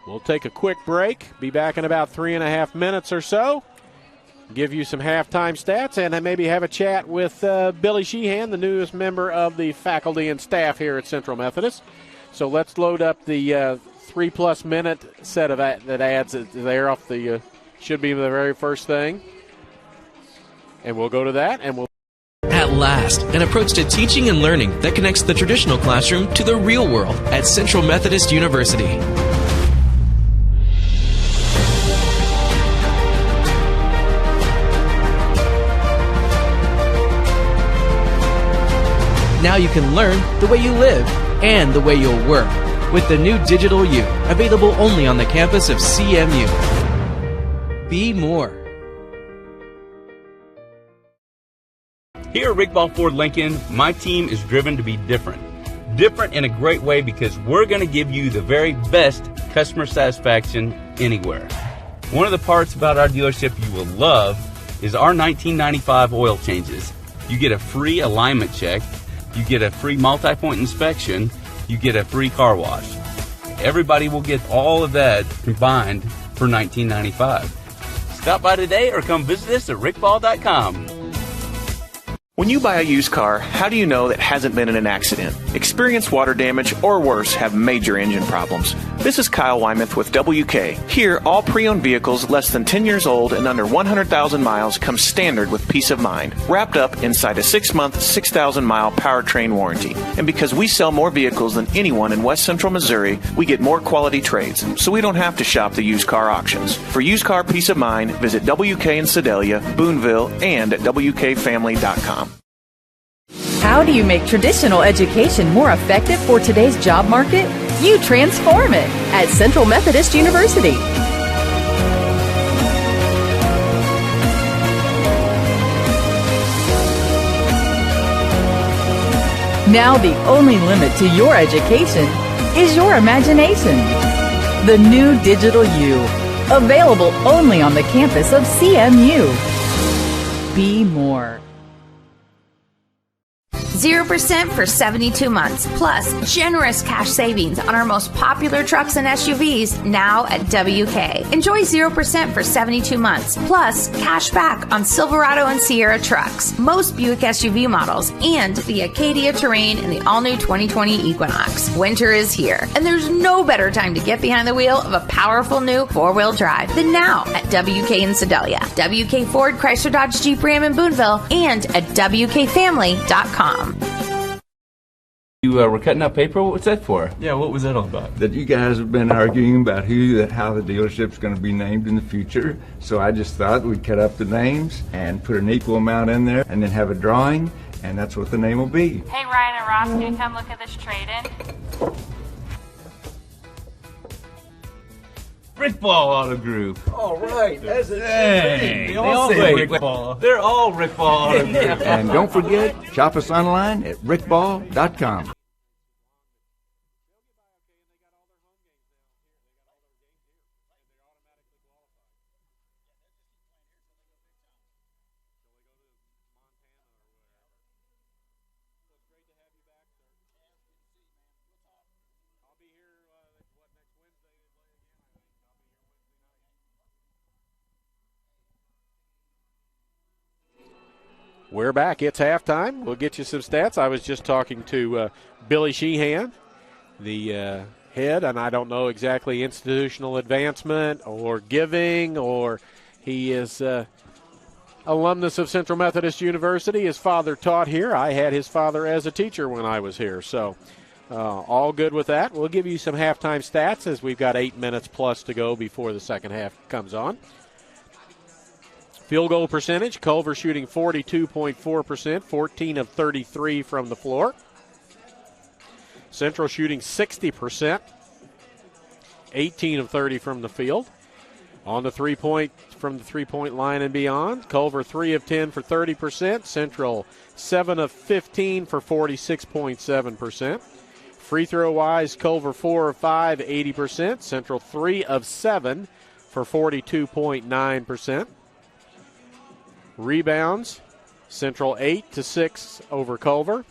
We'll take a quick break. Be back in about 3.5 minutes or so. give you some halftime stats, and maybe have a chat with Billy Sheehan, the newest member of the faculty and staff here at Central Methodist. So let's load up the 3+ minute set of that ads there off the should be the very first thing. And we'll go to that, and we'll. At last, an approach to teaching and learning that connects the traditional classroom to the real world at Central Methodist University. Now you can learn the way you live and the way you'll work with the new Digital U, available only on the campus of CMU. Be more. Here at Rick Ball Ford Lincoln, my team is driven to be different. Different in a great way because we're going to give you the very best customer satisfaction anywhere. One of the parts about our dealership you will love is our 1995 oil changes. You get a free alignment check, you get a free multi-point inspection, you get a free car wash. Everybody will get all of that combined for $19.95. Stop by today or come visit us at rickball.com. When you buy a used car, how do you know that hasn't been in an accident? Experience water damage or worse have major engine problems. This is Kyle Wymuth with WK. Here, all pre-owned vehicles less than 10 years old and under 100,000 miles come standard with peace of mind, wrapped up inside a 6-month, 6,000-mile powertrain warranty. And because we sell more vehicles than anyone in West Central Missouri, we get more quality trades, so we don't have to shop the used car auctions. For used car peace of mind, visit WK in Sedalia, Boonville, and at WKFamily.com. How do you make traditional education more effective for today's job market? You transform it at Central Methodist University. Now the only limit to your education is your imagination. The new Digital U, available only on the campus of CMU. Be more. 0% for 72 months, plus generous cash savings on our most popular trucks and SUVs now at WK. Enjoy 0% for 72 months, plus cash back on Silverado and Sierra trucks, most Buick SUV models, and the Acadia Terrain and the all-new 2020 Equinox. Winter is here, and there's no better time to get behind the wheel of a powerful new four-wheel drive than now at WK in Sedalia, WK Ford, Chrysler, Dodge, Jeep, Ram in Boonville, and at WKFamily.com. You were cutting up paper? What's that for? Yeah, what was that all about? That you guys have been arguing about how the dealership's going to be named in the future. So I just thought we'd cut up the names and put an equal amount in there and then have a drawing, and that's what the name will be. Hey, Ryan and Ross, can you come look at this trade-in? Rick Ball Auto Group. All right, that's a Dang. They all say Rick Ball. They're all Rick Ball Auto Group. And don't forget, shop us online at rickball.com. We're back. It's halftime. We'll get you some stats. I was just talking to Billy Sheehan, the head, and I don't know exactly institutional advancement or giving, or he is alumnus of Central Methodist University. His father taught here. I had his father as a teacher when I was here. So all good with that. We'll give you some halftime stats as we've got 8 minutes plus to go before the second half comes on. Field goal percentage, Culver shooting 42.4%, 14 of 33 from the floor. Central shooting 60%, 18 of 30 from the field. On the from the three-point line and beyond, Culver 3 of 10 for 30%, Central 7 of 15 for 46.7%. Free throw-wise, Culver 4 of 5, 80%, Central 3 of 7 for 42.9%. Rebounds, Central 8-6 over Culver.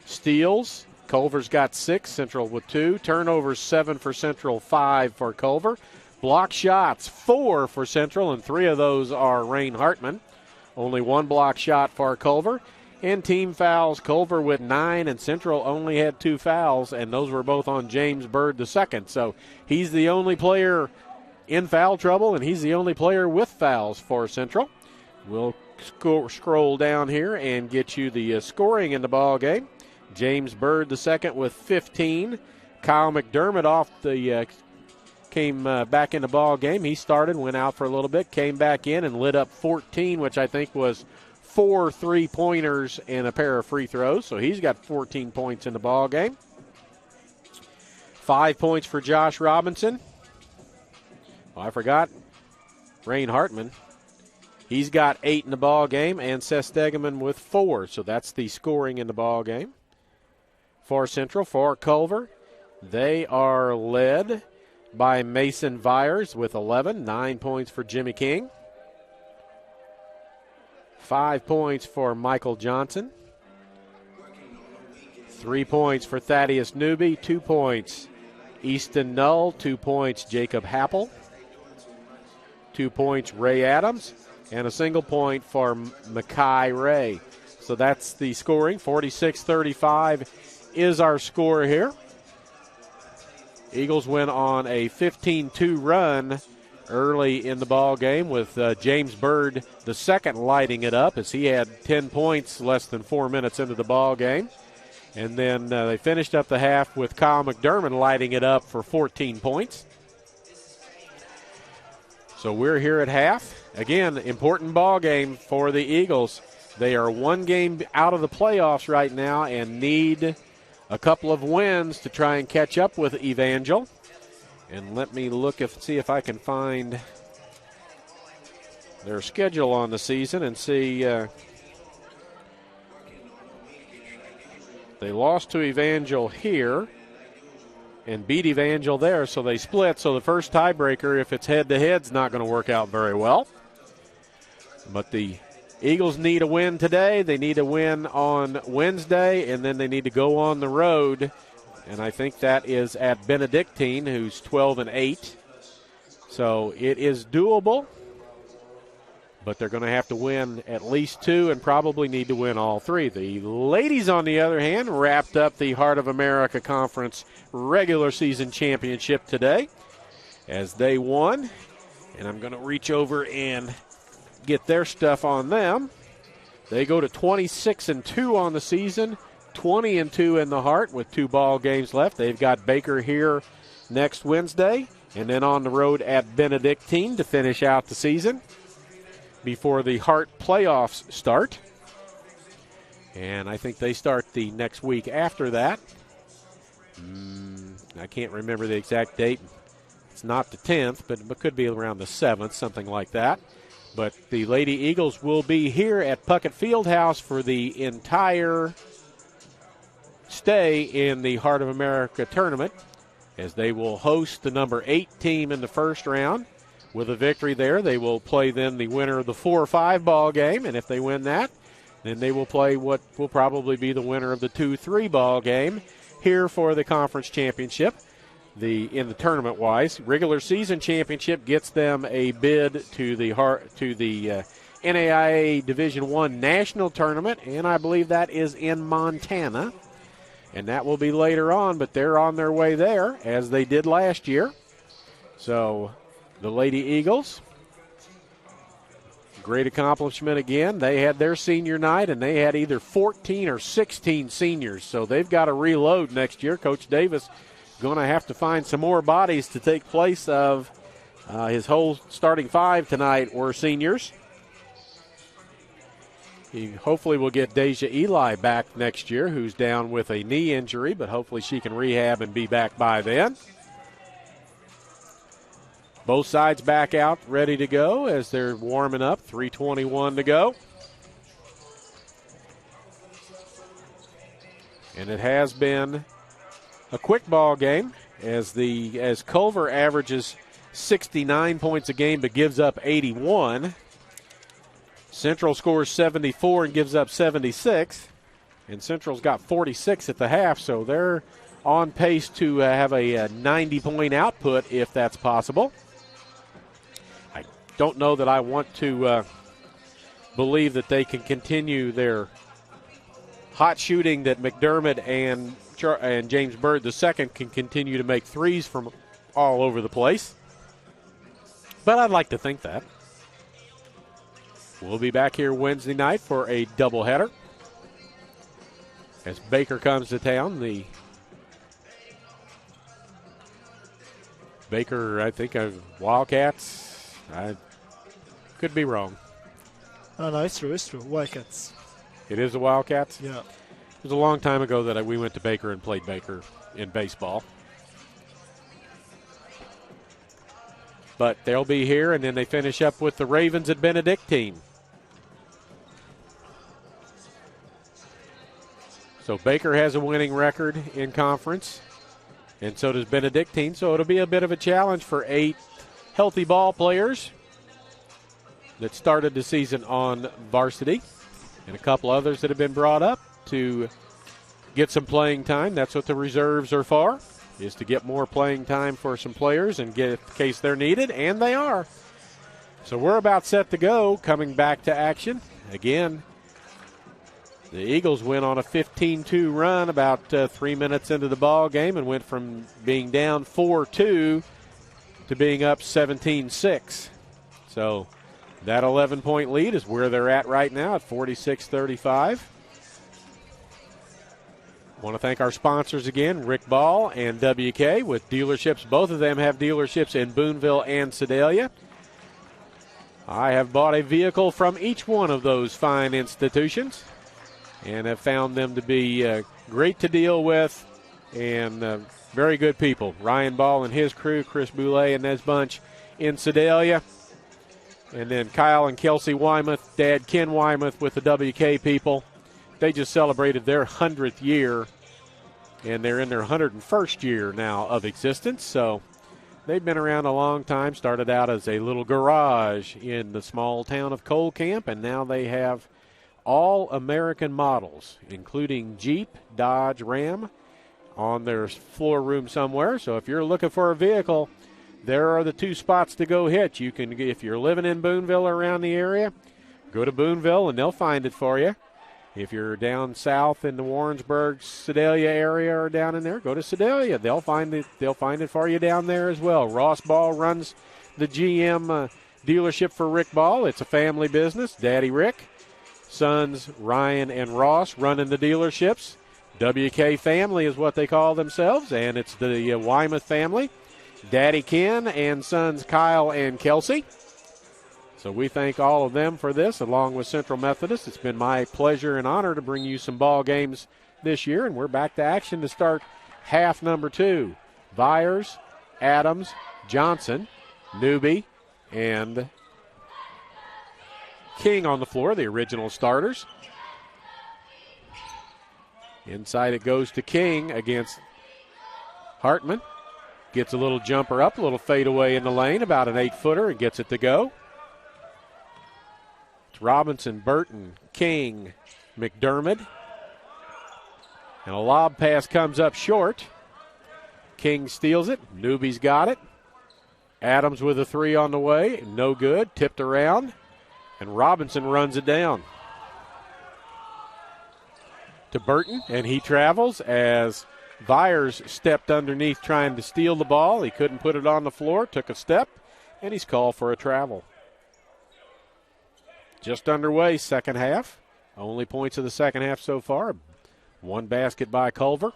Steals, Culver's got 6, Central with 2. Turnovers, 7 for Central, 5 for Culver. Block shots, 4 for Central, and 3 of those are Rain Hartman. Only 1 block shot for Culver. And team fouls, Culver with 9, and Central only had 2 fouls, and those were both on James Bird II. So he's the only player in foul trouble, and he's the only player with fouls for Central. We'll scroll down here and get you the scoring in the ball game. James Bird II with 15. Kyle McDermott came back in the ball game. He started, went out for a little bit, came back in and lit up 14, which I think was 4 3-pointers and a pair of free throws. So he's got 14 points in the ball game. 5 points for Josh Robinson. Oh, I forgot Rain Hartman. He's got 8 in the ball game, and Seth Stegeman with 4. So that's the scoring in the ball game. For Central, for Culver, they are led by Mason Vyers with 11. 9 points for Jimmy King. 5 points for Michael Johnson. 3 points for Thaddeus Newby. 2 points Easton Null. 2 points Jacob Happel. 2 points Ray Adams. And a single point for Makai Ray. So that's the scoring. 46-35 is our score here. Eagles went on a 15-2 run early in the ball game with James Bird II lighting it up as he had 10 points less than 4 minutes into the ball game. And then they finished up the half with Kyle McDermott lighting it up for 14 points. So we're here at half. Again, important ball game for the Eagles. They are 1 game out of the playoffs right now and need a couple of wins to try and catch up with Evangel. And let me see if I can find their schedule on the season and see. They lost to Evangel here and beat Evangel there, so they split. So the first tiebreaker, if it's head-to-head, is not going to work out very well. But the Eagles need a win today. They need a win on Wednesday, and then they need to go on the road. And I think that is at Benedictine, who's 12-8. So it is doable, but they're going to have to win at least 2 and probably need to win all 3. The ladies, on the other hand, wrapped up the Heart of America Conference regular season championship today as they won. And I'm going to reach over and get their stuff on them. They go to 26-2 on the season, 20-2 in the Heart with 2 ball games left. They've got Baker here next Wednesday and then on the road at Benedictine to finish out the season before the Heart playoffs start. And I think they start the next week after that. I can't remember the exact date. It's not the 10th, but it could be around the 7th, something like that. But the Lady Eagles will be here at Puckett Fieldhouse for the entire stay in the Heart of America tournament, as they will host the number 8 team in the first round. With a victory there, they will play then the winner of the 4-5 ball game, and if they win that, then they will play what will probably be the winner of the 2-3 ball game here for the conference championship. In the tournament-wise, regular season championship gets them a bid to the NAIA Division I National Tournament, and I believe that is in Montana. And that will be later on, but they're on their way there, as they did last year. So the Lady Eagles, great accomplishment again. They had their senior night, and they had either 14 or 16 seniors. So they've got to reload next year. Coach Davis going to have to find some more bodies to take place of his whole starting 5 tonight were seniors. He hopefully will get Deja Eli back next year, who's down with a knee injury, but hopefully she can rehab and be back by then. Both sides back out, ready to go as they're warming up. 3:21 to go. And it has been a quick ball game as Culver averages 69 points a game but gives up 81. Central scores 74 and gives up 76. And Central's got 46 at the half, so they're on pace to have a 90-point output if that's possible. don't know that I want to believe that they can continue their hot shooting, that McDermott and James Bird II can continue to make threes from all over the place. But I'd like to think that. We'll be back here Wednesday night for a doubleheader. As Baker comes to town, the Baker, I think, of Wildcats. I could be wrong. No, it's true. Wildcats. It is the Wildcats? Yeah. It was a long time ago that we went to Baker and played Baker in baseball. But they'll be here, and then they finish up with the Ravens at Benedictine. So Baker has a winning record in conference, and so does Benedictine. So it'll be a bit of a challenge for 8 healthy ball players that started the season on varsity, and a couple others that have been brought up to get some playing time. That's what the reserves are for, is to get more playing time for some players and get in case they're needed, and they are. So we're about set to go, coming back to action. Again, the Eagles went on a 15-2 run about 3 minutes into the ball game and went from being down 4-2 to being up 17-6. So that 11-point lead is where they're at right now at 46-35. Want to thank our sponsors again, Rick Ball and WK, with dealerships. Both of them have dealerships in Boonville and Sedalia. I have bought a vehicle from each one of those fine institutions and have found them to be great to deal with and very good people. Ryan Ball and his crew, Chris Boulay and his bunch in Sedalia. And then Kyle and Kelsey Wymuth, Dad Ken Wymuth with the WK people. They just celebrated their 100th year, and they're in their 101st year now of existence. So they've been around a long time, started out as a little garage in the small town of Cole Camp, and now they have all American models, including Jeep, Dodge, Ram, on their floor room somewhere. So if you're looking for a vehicle, there are the 2 spots to go hit. You can, if you're living in Boonville or around the area, go to Boonville and they'll find it for you. If you're down south in the Warrensburg, Sedalia area or down in there, go to Sedalia. They'll find it for you down there as well. Ross Ball runs the GM dealership for Rick Ball. It's a family business. Daddy Rick, sons Ryan and Ross running the dealerships. WK family is what they call themselves, and it's the Wymuth family. Daddy Ken and sons Kyle and Kelsey. So we thank all of them for this, along with Central Methodist. It's been my pleasure and honor to bring you some ball games this year, and we're back to action to start half number 2. Vyers, Adams, Johnson, Newby, and King on the floor, the original starters. Inside it goes to King against Hartman. Gets a little jumper up, a little fadeaway in the lane, about an 8-footer, and gets it to go. It's Robinson, Burton, King, McDermott. And a lob pass comes up short. King steals it. Newby's got it. Adams with a 3 on the way. No good. Tipped around. And Robinson runs it down to Burton, and he travels as Vyers stepped underneath trying to steal the ball. He couldn't put it on the floor, took a step, and he's called for a travel. Just underway, second half. Only points of the second half so far. 1 basket by Culver.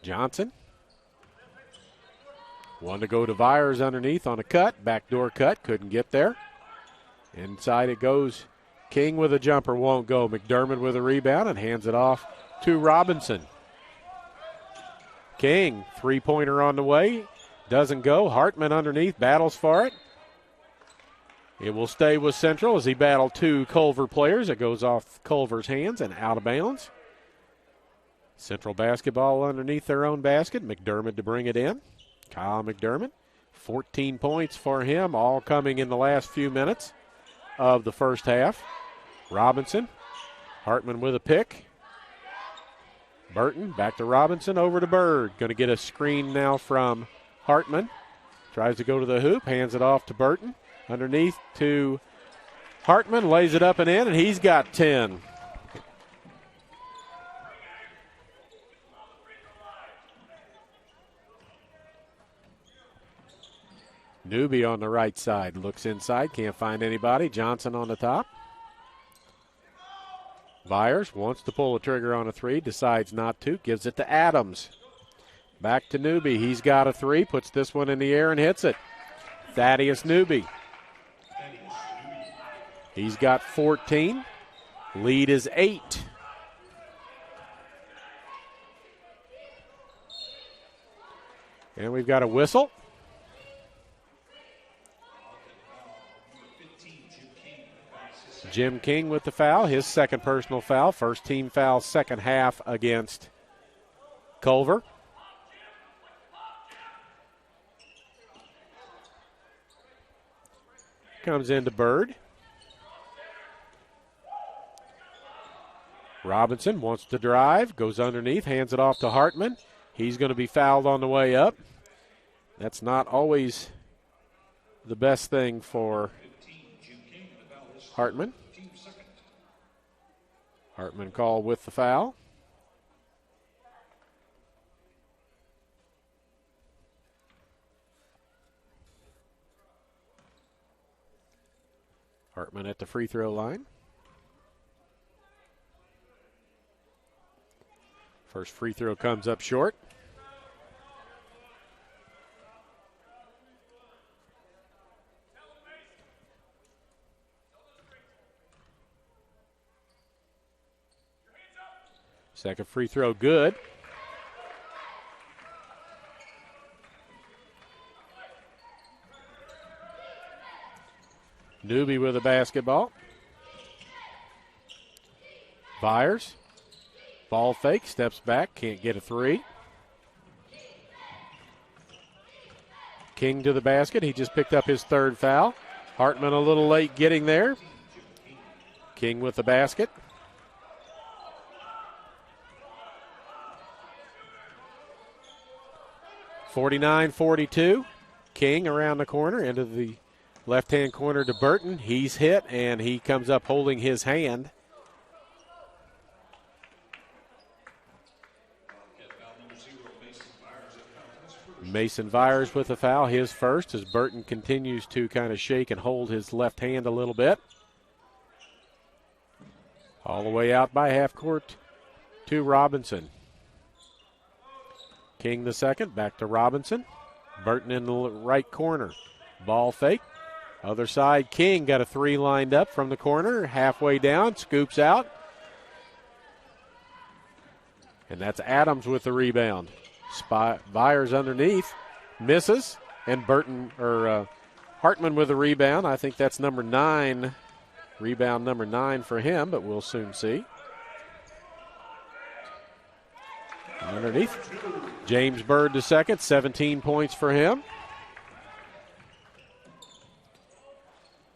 Johnson. 1 to go to Vyers underneath on a cut. Backdoor cut. Couldn't get there. Inside it goes. King with a jumper. Won't go. McDermott with a rebound and hands it off to Robinson. King, 3-pointer on the way. Doesn't go. Hartman underneath. Battles for it. It will stay with Central as he battled 2 Culver players. It goes off Culver's hands and out of bounds. Central basketball underneath their own basket. McDermott to bring it in. Kyle McDermott, 14 points for him, all coming in the last few minutes of the first half. Robinson, Hartman with a pick. Burton, back to Robinson, over to Bird. Going to get a screen now from Hartman. Tries to go to the hoop, hands it off to Burton. Underneath to Hartman, lays it up and in, and he's got 10. Newby on the right side, looks inside, can't find anybody. Johnson on the top. Byers wants to pull the trigger on a three, decides not to, gives it to Adams. Back to Newby, he's got a three, puts this one in the air and hits it. Thaddeus Newby. He's got 14. Lead is 8. And we've got a whistle. Jim King with the foul, his second personal foul. First team foul, second half against Culver. Comes into Bird. Robinson wants to drive, goes underneath, hands it off to Hartman. He's going to be fouled on the way up. That's not always the best thing for Hartman. Hartman called with the foul. Hartman at the free throw line. First free throw comes up short. Second free throw good. Newby with a basketball. Byers. Ball fake, steps back, can't get a three. King to the basket. He just picked up his third foul. Hartman a little late getting there. King with the basket. (49-42). King around the corner, into the left-hand corner to Burton. He's hit, and he comes up holding his hand. Mason Byers with a foul, his first, as Burton continues to kind of shake and hold his left hand a little bit. All the way out by half court to Robinson. King the second, back to Robinson. Burton in the right corner. Ball fake. Other side, King got a three lined up from the corner, halfway down, scoops out. And that's Adams with the rebound. Byers underneath, misses, and Hartman with a rebound. I think that's number 9, rebound number 9 for him, but we'll soon see. Underneath, James Bird the second, 17 points for him.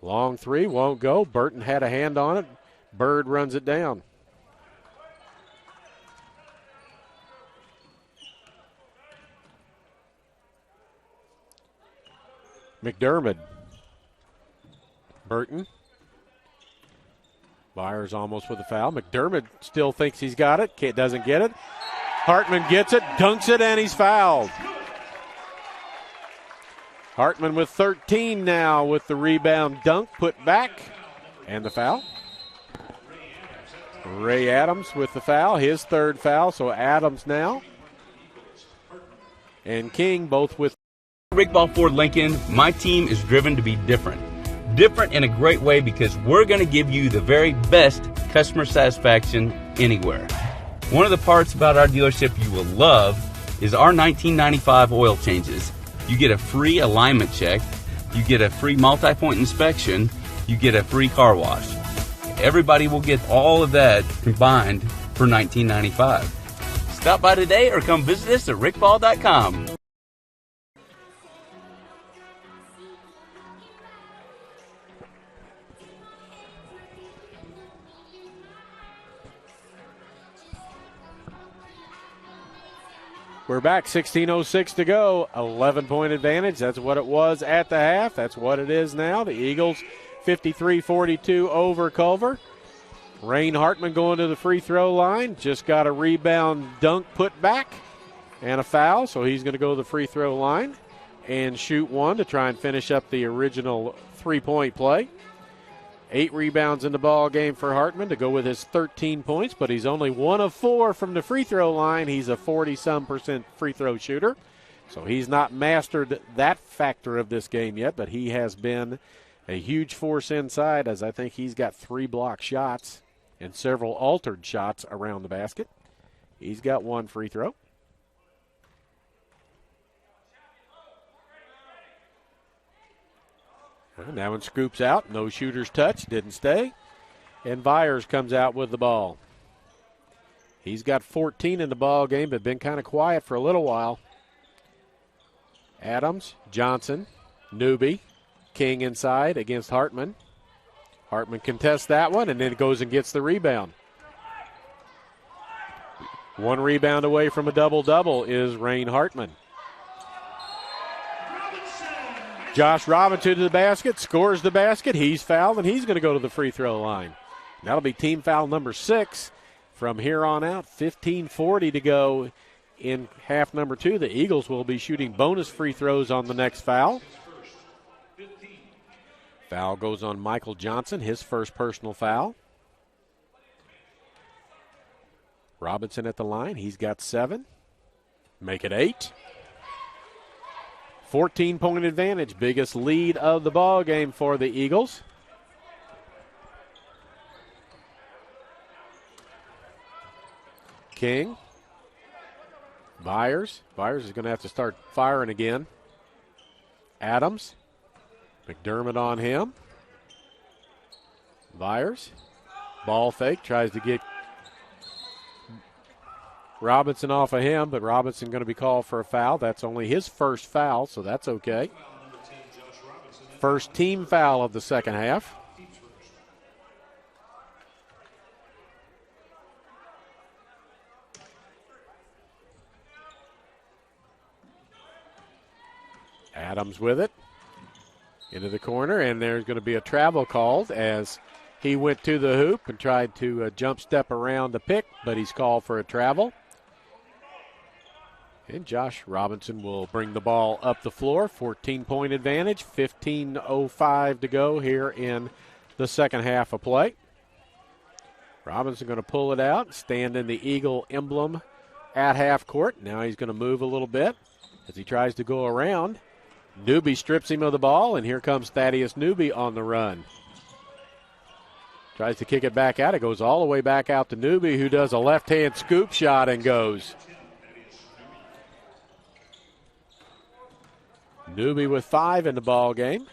Long three, won't go. Burton had a hand on it. Bird runs it down. McDermott. Burton. Byers almost with a foul. McDermott still thinks he's got it. Doesn't get it. Hartman gets it, dunks it, and he's fouled. Hartman with 13 now with the rebound dunk, put back, and the foul. Ray Adams with the foul, his third foul, so Adams now. And King both with. Rick Ball Ford Lincoln, my team is driven to be different. Different in a great way because we're going to give you the very best customer satisfaction anywhere. One of the parts about our dealership you will love is our 1995 oil changes. You get a free alignment check, you get a free multi-point inspection, you get a free car wash. Everybody will get all of that combined for $19.95. Stop by today or come visit us at rickball.com. We're back, 16:06 to go, 11-point advantage. That's what it was at the half. That's what it is now. The Eagles 53-42 over Culver. Rain Hartman going to the free throw line. Just got a rebound dunk put back and a foul, so he's going to go to the free throw line and shoot one to try and finish up the original three-point play. 8 rebounds in the ball game for Hartman to go with his 13 points, but he's only 1 of 4 from the free throw line. He's a 40-some% free throw shooter, so he's not mastered that factor of this game yet, but he has been a huge force inside, as I think he's got 3 block shots and several altered shots around the basket. He's got 1 free throw. And that one scoops out. No shooter's touch. Didn't stay. And Byers comes out with the ball. He's got 14 in the ball game, but been kind of quiet for a little while. Adams, Johnson, Newby, King inside against Hartman. Hartman contests that one and then goes and gets the rebound. 1 rebound away from a double-double is Rain Hartman. Josh Robinson to the basket, scores the basket. He's fouled, and he's going to go to the free throw line. That'll be team foul number 6 from here on out. 15:40 to go in half number 2. The Eagles will be shooting bonus free throws on the next foul. Foul goes on Michael Johnson, his first personal foul. Robinson at the line. He's got 7. Make it 8. 14-point advantage, biggest lead of the ball game for the Eagles. King. Byers. Byers is going to have to start firing again. Adams. McDermott on him. Byers. Ball fake. Tries to get Robinson off of him, but Robinson going to be called for a foul. That's only his first foul, so that's okay. First team foul of the second half. Adams with it. Into the corner, and there's going to be a travel called as he went to the hoop and tried to jump step around the pick, but he's called for a travel. And Josh Robinson will bring the ball up the floor. 14-point advantage, 15:05 to go here in the second half of play. Robinson going to pull it out, stand in the Eagle emblem at half court. Now he's going to move a little bit as he tries to go around. Newby strips him of the ball, and here comes Thaddeus Newby on the run. Tries to kick it back out. It goes all the way back out to Newby, who does a left-hand scoop shot and goes. Newby with 5 in the ball game.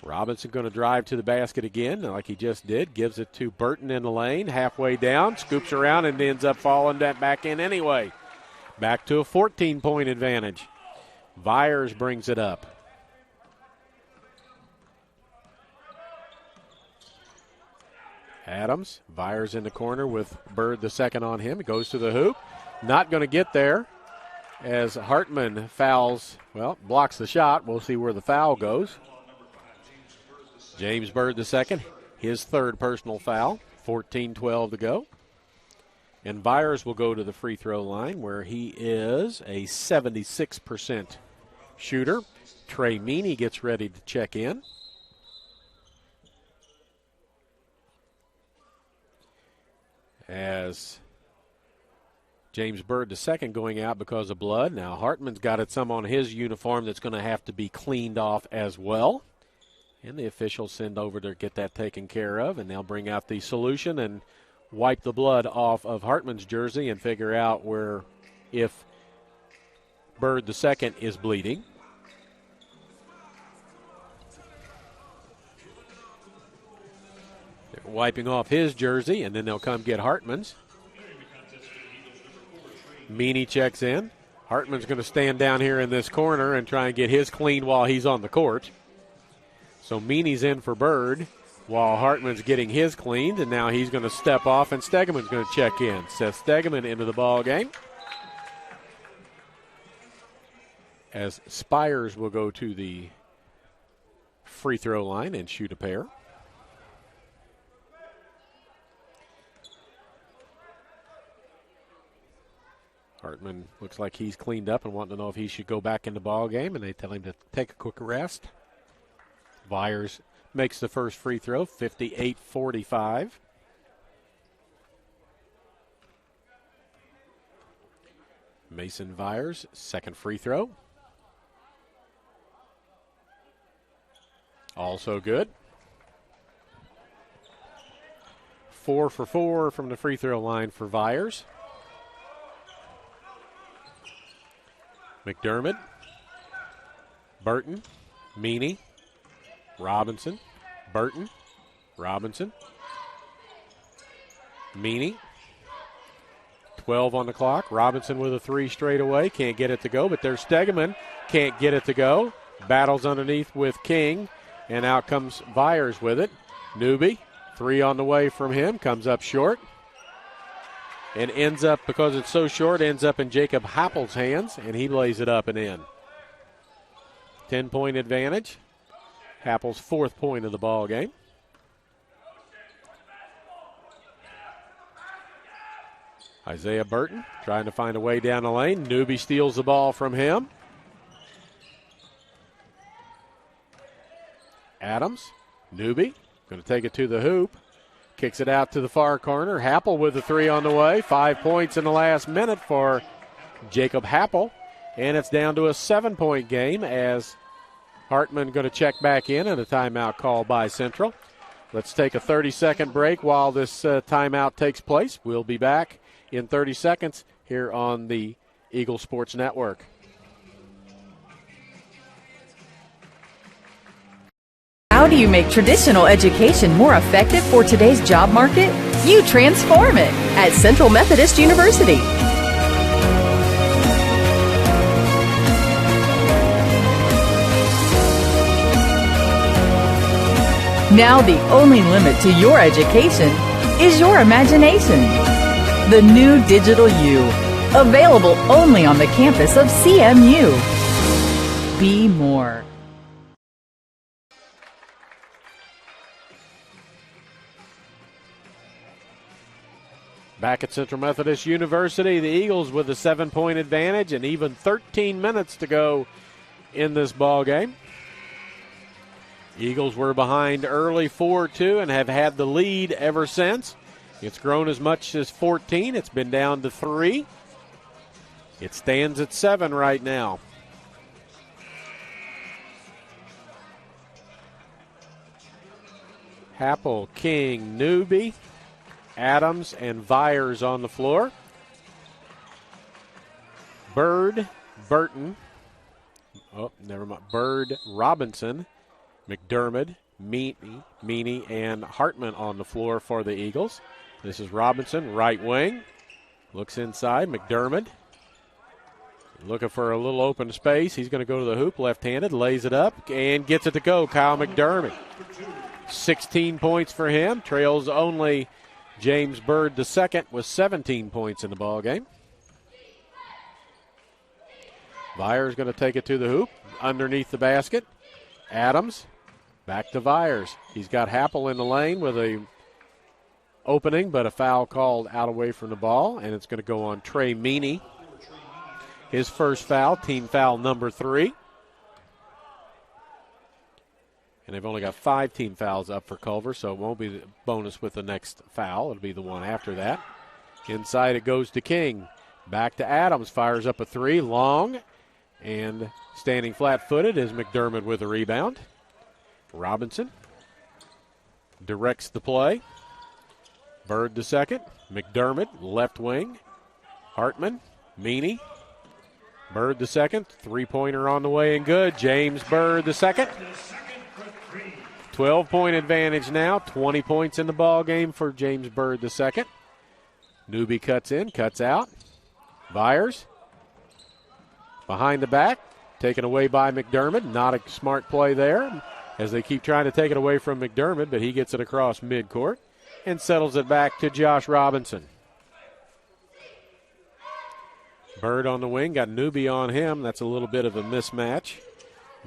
Robinson going to drive to the basket again, like he just did. Gives it to Burton in the lane, halfway down, scoops around, and ends up falling that back in anyway. Back to a 14-point advantage. Byers brings it up. Adams, Byers in the corner with Bird the second on him. He goes to the hoop. Not going to get there as Hartman fouls, blocks the shot. We'll see where the foul goes. James Bird the second, his third personal foul. 14-12 to go. And Byers will go to the free throw line where he is a 76% shooter. Trey Meany gets ready to check in. As James Bird the second going out because of blood. Now Hartman's got it some on his uniform that's going to have to be cleaned off as well. And the officials send over to get that taken care of, and they'll bring out the solution and wipe the blood off of Hartman's jersey and figure out where, if Bird the second is bleeding. They're wiping off his jersey, and then they'll come get Hartman's. Meany checks in. Hartman's going to stand down here in this corner and try and get his clean while he's on the court. So Meany's in for Bird while Hartman's getting his cleaned, and now he's going to step off, and Stegeman's going to check in. Seth Stegeman into the ball game. as Spires will go to the free throw line and shoot a pair. Hartman looks like he's cleaned up and wanting to know if he should go back in the ball game, and they tell him to take a quick rest. Byers makes the first free throw, 58-45. Mason Byers, second free throw. Also good. 4 for 4 from the free throw line for Byers. McDermott, Burton, Meany, Robinson, Burton, Robinson, Meany. 12 on the clock. Robinson with a 3 straight away. Can't get it to go, but there's Stegeman. Can't get it to go. Battles underneath with King, and out comes Byers with it. Newby, 3 on the way from him, comes up short. And ends up, because it's so short, ends up in Jacob Happel's hands, and he lays it up and in. 10-point advantage. Happel's 4th point of the ball game. Isaiah Burton trying to find a way down the lane. Newby steals the ball from him. Adams, Newby, going to take it to the hoop. Kicks it out to the far corner. Happel with the 3 on the way. 5 points in the last minute for Jacob Happel. And it's down to a 7-point game as Hartman going to check back in and a timeout call by Central. Let's take a 30-second break while this timeout takes place. We'll be back in 30 seconds here on the Eagle Sports Network. How do you make traditional education more effective for today's job market? You transform it at Central Methodist University. Now the only limit to your education is your imagination. The new Digital U, available only on the campus of CMU. Be more. Back at Central Methodist University, the Eagles with a 7-point advantage and even 13 minutes to go in this ball game. Eagles were behind early 4-2 and have had the lead ever since. It's grown as much as 14. It's been down to 3. It stands at 7 right now. Happel, King, Newby, Adams, and Byers on the floor. Bird, Burton, Bird, Robinson, McDermott, Meany, and Hartman on the floor for the Eagles. This is Robinson, right wing. Looks inside. McDermott looking for a little open space. He's going to go to the hoop, left-handed, lays it up, and gets it to go. Kyle McDermott. 16 points for him. Trails only James Bird II with 17 points in the ball game. Byers going to take it to the hoop, underneath the basket. Adams, back to Byers. He's got Happel in the lane with a opening, but a foul called out away from the ball, and it's going to go on Trey Meany. His first foul, team foul number 3. And they've only got 5 team fouls up for Culver, so it won't be the bonus with the next foul. It'll be the one after that. Inside it goes to King. Back to Adams. Fires up a 3. Long. And standing flat-footed is McDermott with a rebound. Robinson directs the play. Bird II. McDermott, left wing. Hartman, Meany. Bird II, 3-pointer on the way and good. James Bird II. 12-point advantage now. 20 points in the ball game for James Bird II. Newby cuts in, cuts out. Byers behind the back, taken away by McDermott. Not a smart play there as they keep trying to take it away from McDermott, but he gets it across midcourt and settles it back to Josh Robinson. Bird on the wing, got Newby on him. That's a little bit of a mismatch.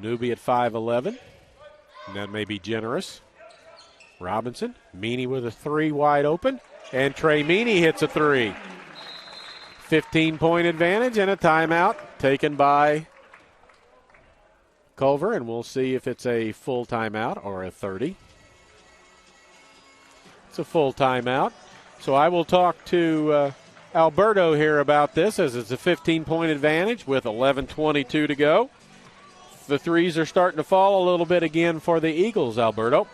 Newby at 5'11", and that may be generous. Robinson, Meany with a three wide open, and Trey Meany hits a three. 15-point advantage and a timeout taken by Culver, and we'll see if it's a full timeout or a 30. It's a full timeout. So I will talk to Alberto here about this, as it's a 15-point advantage with 11:22 to go. The threes are starting to fall a little bit again for the Eagles, Alberto.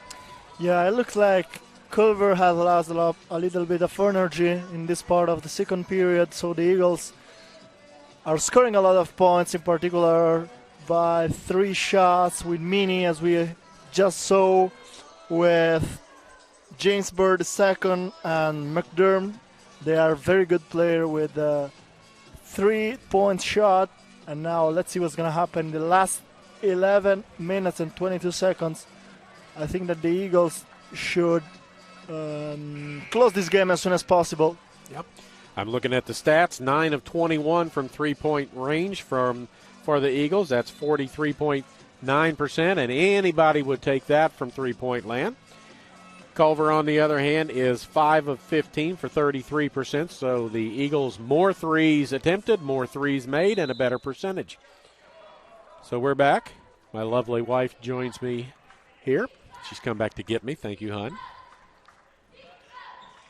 Yeah, it looks like Culver has lost a little bit of energy in this part of the second period, so the Eagles are scoring a lot of points, in particular by 3 shots with Meany, as we just saw, with James Bird II and McDermott. They are very good player with a 3-point shot. And now let's see what's going to happen in the last 11 minutes and 22 seconds. I think that the Eagles should close this game as soon as possible. Yep. I'm looking at the stats. 9 of 21 from three-point range for the Eagles. That's 43.9%, and anybody would take that from three-point land. Culver, on the other hand, is 5 of 15 for 33%, so the Eagles more threes attempted, more threes made, and a better percentage. So we're back. My lovely wife joins me here. She's come back to get me. Thank you, hon.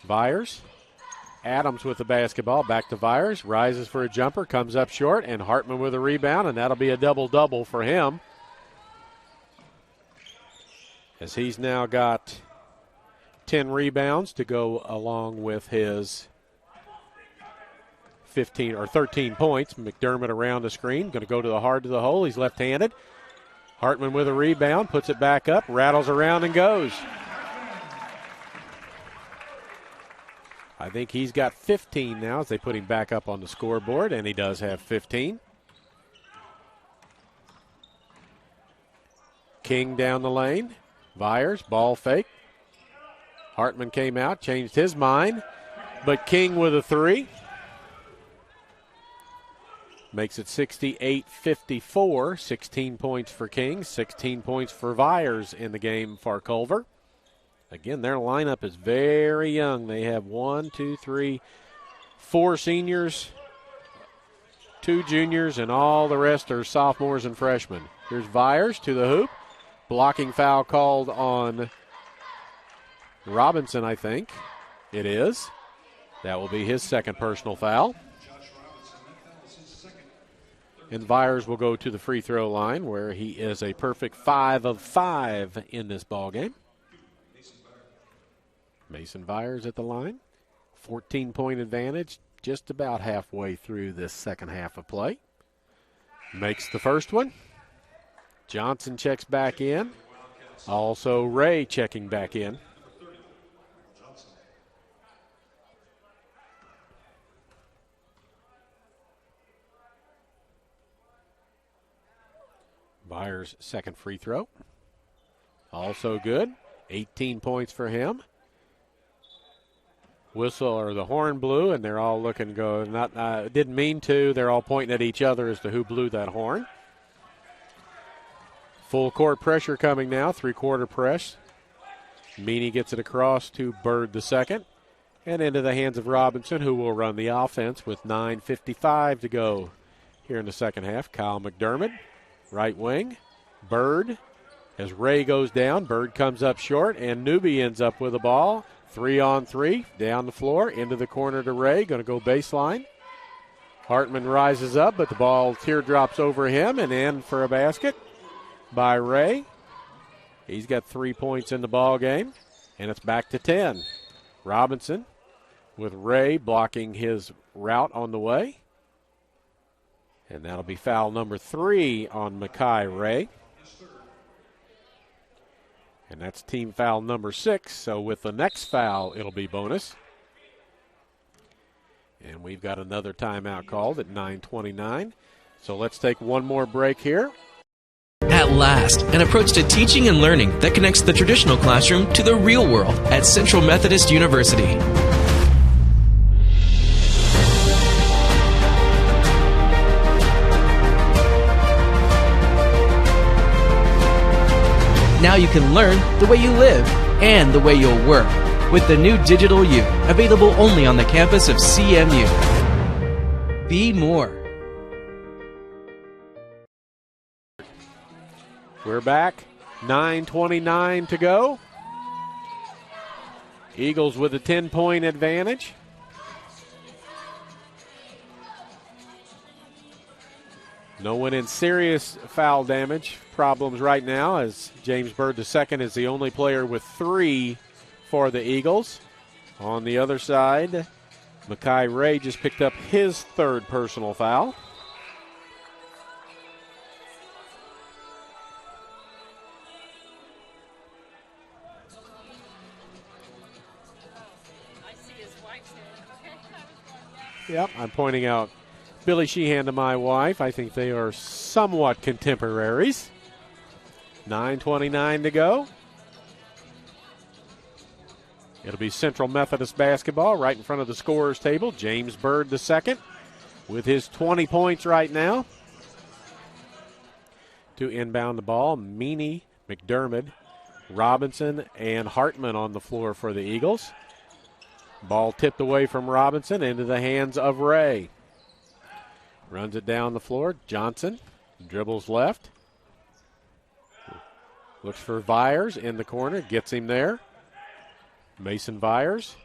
Vyers. Adams with the basketball. Back to Vyers. Rises for a jumper. Comes up short. And Hartman with a rebound. And that'll be a double-double for him, as he's now got 10 rebounds to go along with his 15 or 13 points. McDermott around the screen. Going to go to the hard to the hole. He's left-handed. Hartman with a rebound. Puts it back up. Rattles around and goes. I think he's got 15 now as they put him back up on the scoreboard, and he does have 15. King down the lane. Vyers, ball fake. Hartman came out, changed his mind, but King with a three. Makes it 68-54. 16 points for King, 16 points for Vyers in the game for Culver. Again, their lineup is very young. They have 4 seniors, 2 juniors, and all the rest are sophomores and freshmen. Here's Vyers to the hoop. Blocking foul called on Robinson, I think. It is. That will be his second personal foul. And Vyers will go to the free throw line, where he is a perfect 5 of 5 in this ball game. Mason Vyers at the line. 14-point advantage, just about halfway through this second half of play. Makes the first one. Johnson checks back in. Also Ray checking back in. Vyers' second free throw. Also good. 18 points for him. Whistle or the horn blew, and they're all looking go. Didn't mean to. They're all pointing at each other as to who blew that horn. Full court pressure coming now. 3-quarter press. Meany gets it across to Bird the second, and into the hands of Robinson, who will run the offense with 9:55 to go here in the second half. Kyle McDermott, right wing. Bird, as Ray goes down, Bird comes up short, and Newby ends up with the ball. 3-on-3, down the floor, into the corner to Ray, going to go baseline. Hartman rises up, but the ball teardrops over him and in for a basket by Ray. He's got 3 points in the ball game, and it's back to 10. Robinson with Ray blocking his route on the way. And that'll be foul number 3 on Mackay Ray. And that's team foul number 6. So with the next foul, it'll be bonus. And we've got another timeout called at 9:29. So let's take one more break here. At last, an approach to teaching and learning that connects the traditional classroom to the real world at Central Methodist University. Now you can learn the way you live and the way you'll work with the new Digital U, available only on the campus of CMU. Be more. We're back. 9:29 to go. Eagles with a 10-point advantage. No one in serious foul damage problems right now, as James Bird II is the only player with 3 for the Eagles. On the other side, Makai Ray just picked up his 3rd personal foul. Yep, I'm pointing out Billy Sheehan to my wife. I think they are somewhat contemporaries. 9:29 to go. It'll be Central Methodist basketball right in front of the scorer's table. James Bird II with his 20 points right now. To inbound the ball, Meany, McDermott, Robinson, and Hartman on the floor for the Eagles. Ball tipped away from Robinson into the hands of Ray. Runs it down the floor. Johnson dribbles left. Looks for Vyers in the corner. Gets him there. Mason Vyers.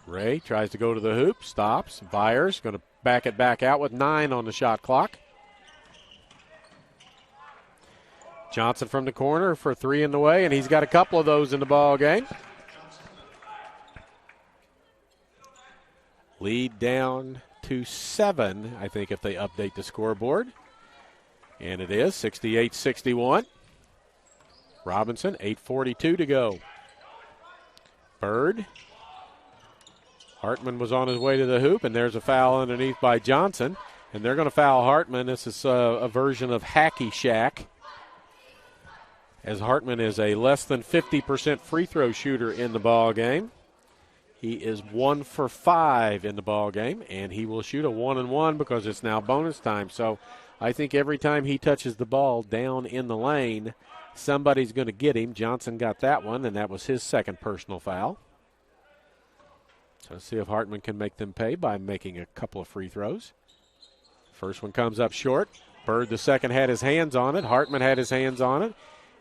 Ray tries to go to the hoop. Stops. Vyers going to back it back out with 9 on the shot clock. Johnson from the corner for 3 in the way, and he's got a couple of those in the ball game. Lead down to 7, I think, if they update the scoreboard. And it is 68-61. Robinson, 8:42 to go. Bird. Hartman was on his way to the hoop, and there's a foul underneath by Johnson. And they're going to foul Hartman. This is a version of hacky shack, as Hartman is a less than 50% free throw shooter in the ball game. He is 1 for 5 in the ball game, and he will shoot a 1-and-1 because it's now bonus time. So I think every time he touches the ball down in the lane, somebody's going to get him. Johnson got that one, and that was his 2nd personal foul. So let's see if Hartman can make them pay by making a couple of free throws. First one comes up short. Bird II had his hands on it. Hartman had his hands on it.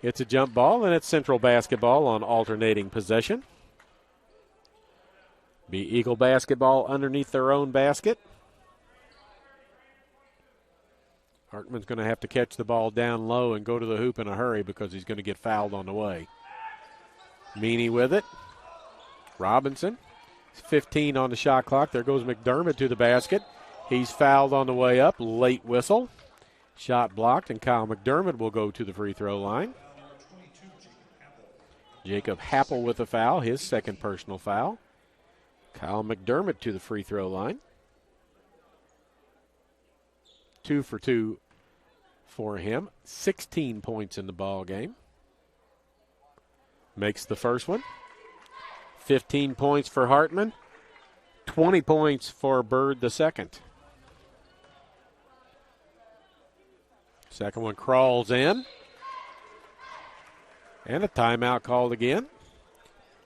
It's a jump ball, and it's Central basketball on alternating possession. Be Eagle basketball underneath their own basket. Hartman's going to have to catch the ball down low and go to the hoop in a hurry because he's going to get fouled on the way. Meany with it. Robinson. 15 on the shot clock. There goes McDermott to the basket. He's fouled on the way up. Late whistle. Shot blocked, and Kyle McDermott will go to the free throw line. Jacob Happel with a foul, his 2nd personal foul. Kyle McDermott to the free throw line. 2 for 2 for him. 16 points in the ball game. Makes the first one. 15 points for Hartman. 20 points for Bird II. Second one crawls in. And a timeout called again.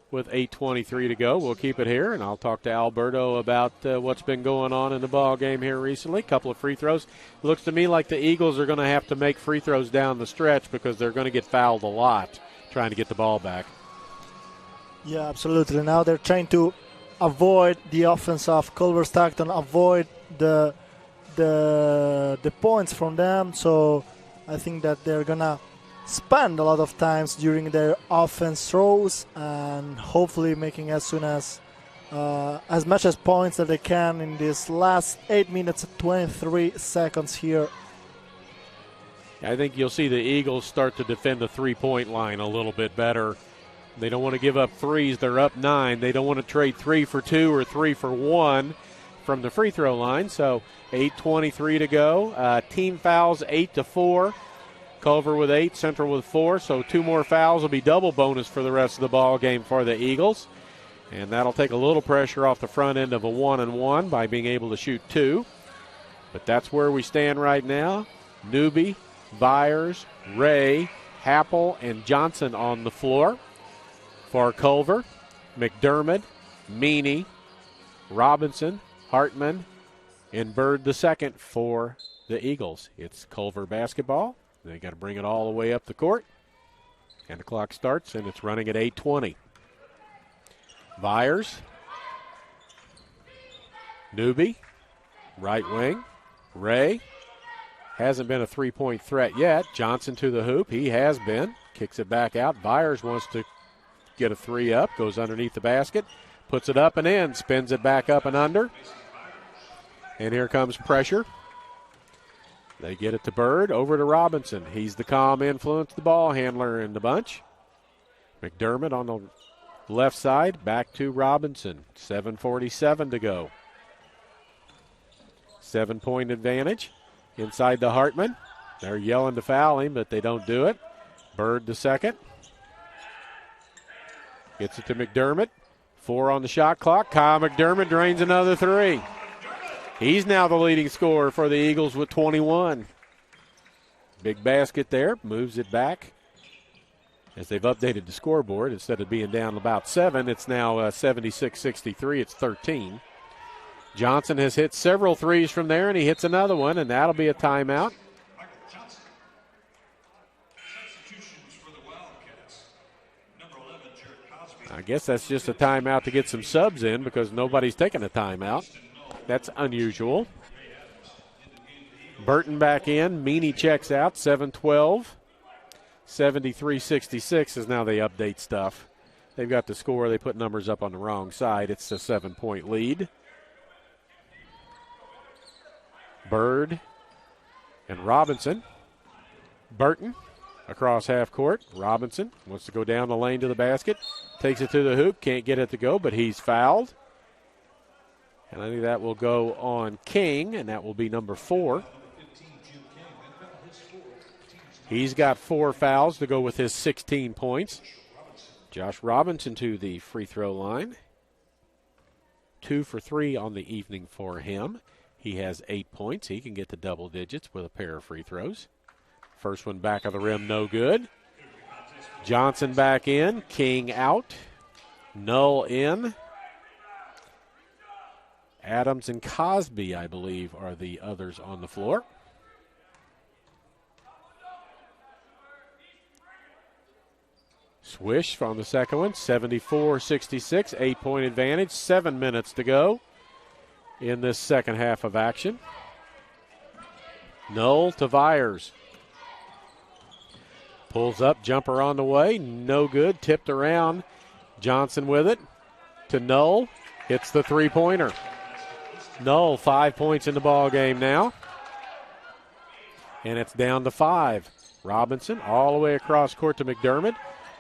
With 8:23 to go, we'll keep it here, and I'll talk to Alberto about what's been going on in the ball game here recently. Couple of free throws. Looks to me like the Eagles are going to have to make free throws down the stretch because they're going to get fouled a lot trying to get the ball back. Yeah, absolutely. Now they're trying to avoid the offense of Culver-Stockton, avoid the points from them. So I think that they're going to spend a lot of times during their offense throws and hopefully making as much as points that they can in this last 8 minutes and 23 seconds here. I think you'll see the Eagles start to defend the three-point line a little bit better. They don't want to give up threes. They're up 9. They don't want to trade 3 for 2 or 3 for 1 from the free throw line. So 8:23 to go. Team fouls 8-4. Culver with 8, Central with 4. So 2 more fouls will be double bonus for the rest of the ball game for the Eagles. And that'll take a little pressure off the front end of a 1-and-1 by being able to shoot 2. But that's where we stand right now. Newby, Byers, Ray, Happel, and Johnson on the floor. For Culver, McDermott, Meany, Robinson, Hartman, and Bird the second for the Eagles. It's Culver basketball. They got to bring it all the way up the court. And the clock starts, and it's running at 8:20. Byers, Newby, right wing. Ray hasn't been a three-point threat yet. Johnson to the hoop. He has been. Kicks it back out. Byers wants to get a three up. Goes underneath the basket. Puts it up and in. Spins it back up and under. And here comes pressure. They get it to Bird. Over to Robinson. He's the calm influence, the ball handler in the bunch. McDermott on the left side. Back to Robinson. 7:47 to go. 7-point advantage. Inside to Hartman. They're yelling to foul him, but they don't do it. Bird the second. Gets it to McDermott. 4 on the shot clock. Kyle McDermott drains another three. He's now the leading scorer for the Eagles with 21. Big basket there. Moves it back. As they've updated the scoreboard, instead of being down about 7, it's now 76-63. It's 13. Johnson has hit several threes from there, and he hits another one, and that'll be a timeout. I guess that's just a timeout to get some subs in because nobody's taking a timeout. That's unusual. Burton back in. Meany checks out. 7-12. 73-66 is now they update stuff. They've got the score. They put numbers up on the wrong side. It's a 7-point lead. Bird and Robinson. Burton across half court. Robinson wants to go down the lane to the basket. Takes it to the hoop. Can't get it to go, but he's fouled. And I think that will go on King, and that will be number 4. He's got 4 fouls to go with his 16 points. Josh Robinson to the free throw line. 2 for 3 on the evening for him. He has 8 points. He can get to double digits with a pair of free throws. First one back of the rim, no good. Johnson back in. King out. Null in. Adams and Cosby, I believe, are the others on the floor. Swish on the second one, 74-66, 8-point advantage, 7 minutes to go in this second half of action. Null to Byers. Pulls up, jumper on the way, no good, tipped around. Johnson with it to Null, hits the three-pointer. Null, 5 points in the ball game now. And it's down to 5. Robinson all the way across court to McDermott.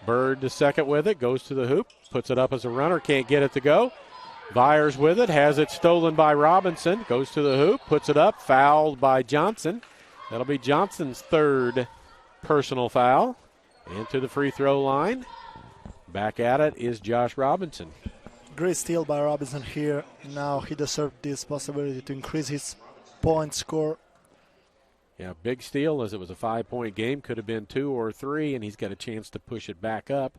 Bird the second with it, goes to the hoop, puts it up as a runner, can't get it to go. Byers with it, has it stolen by Robinson, goes to the hoop, puts it up, fouled by Johnson. That'll be Johnson's third personal foul. Into the free throw line. Back at it is Josh Robinson. Great steal by Robinson here. Now he deserved this possibility to increase his point score. Yeah, big steal as it was a 5-point game. Could have been 2 or 3, and he's got a chance to push it back up.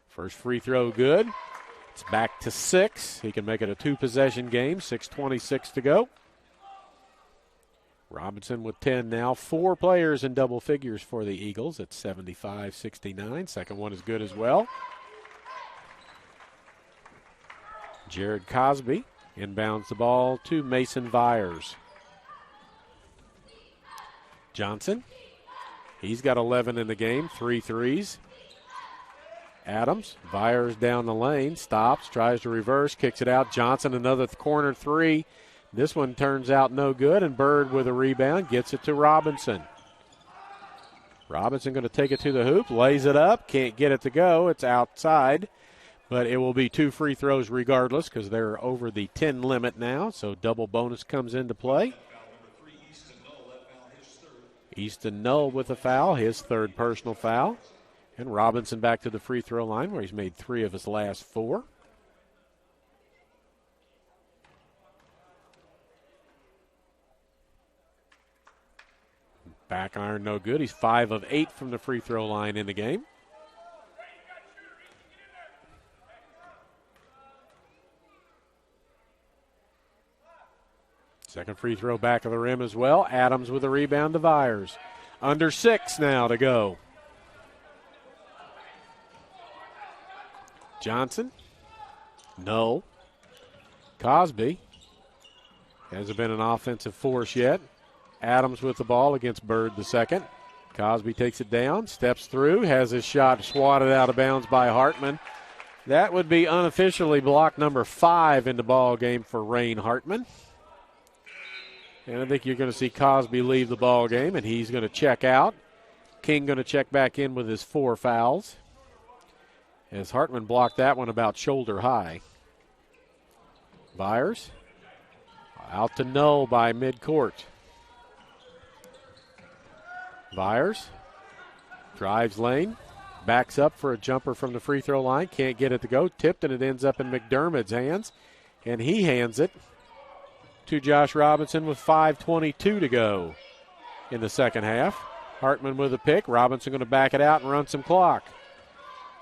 First free throw good. It's back to 6. He can make it a 2-possession game. 6:26 to go. Robinson with 10 now. 4 players in double figures for the Eagles at 75-69. Second one is good as well. Jared Cosby inbounds the ball to Mason Byers. Johnson, he's got 11 in the game, 3 threes. Adams, Byers down the lane, stops, tries to reverse, kicks it out. Johnson, another corner 3. This one turns out no good, and Bird with a rebound gets it to Robinson. Robinson going to take it to the hoop, lays it up, can't get it to go. It's outside, but it will be 2 free throws regardless because they're over the 10 limit now, so double bonus comes into play. Easton Null with a foul, his third personal foul. And Robinson back to the free throw line where he's made 3 of his last 4. Back iron no good. He's 5 of 8 from the free throw line in the game. Second free throw back of the rim as well. Adams with a rebound to Vyers. Under 6 now to go. Johnson. No. Cosby. Hasn't been an offensive force yet. Adams with the ball against Bird the second. Cosby takes it down, steps through, has his shot swatted out of bounds by Hartman. That would be unofficially block number 5 in the ball game for Rain Hartman. And I think you're going to see Cosby leave the ball game, and he's going to check out. King going to check back in with his 4 fouls. As Hartman blocked that one about shoulder high. Byers out to Null by midcourt. Byers drives lane, backs up for a jumper from the free throw line, can't get it to go, tipped, and it ends up in McDermott's hands, and he hands it to Josh Robinson with 5:22 to go in the second half. Hartman with a pick. Robinson going to back it out and run some clock.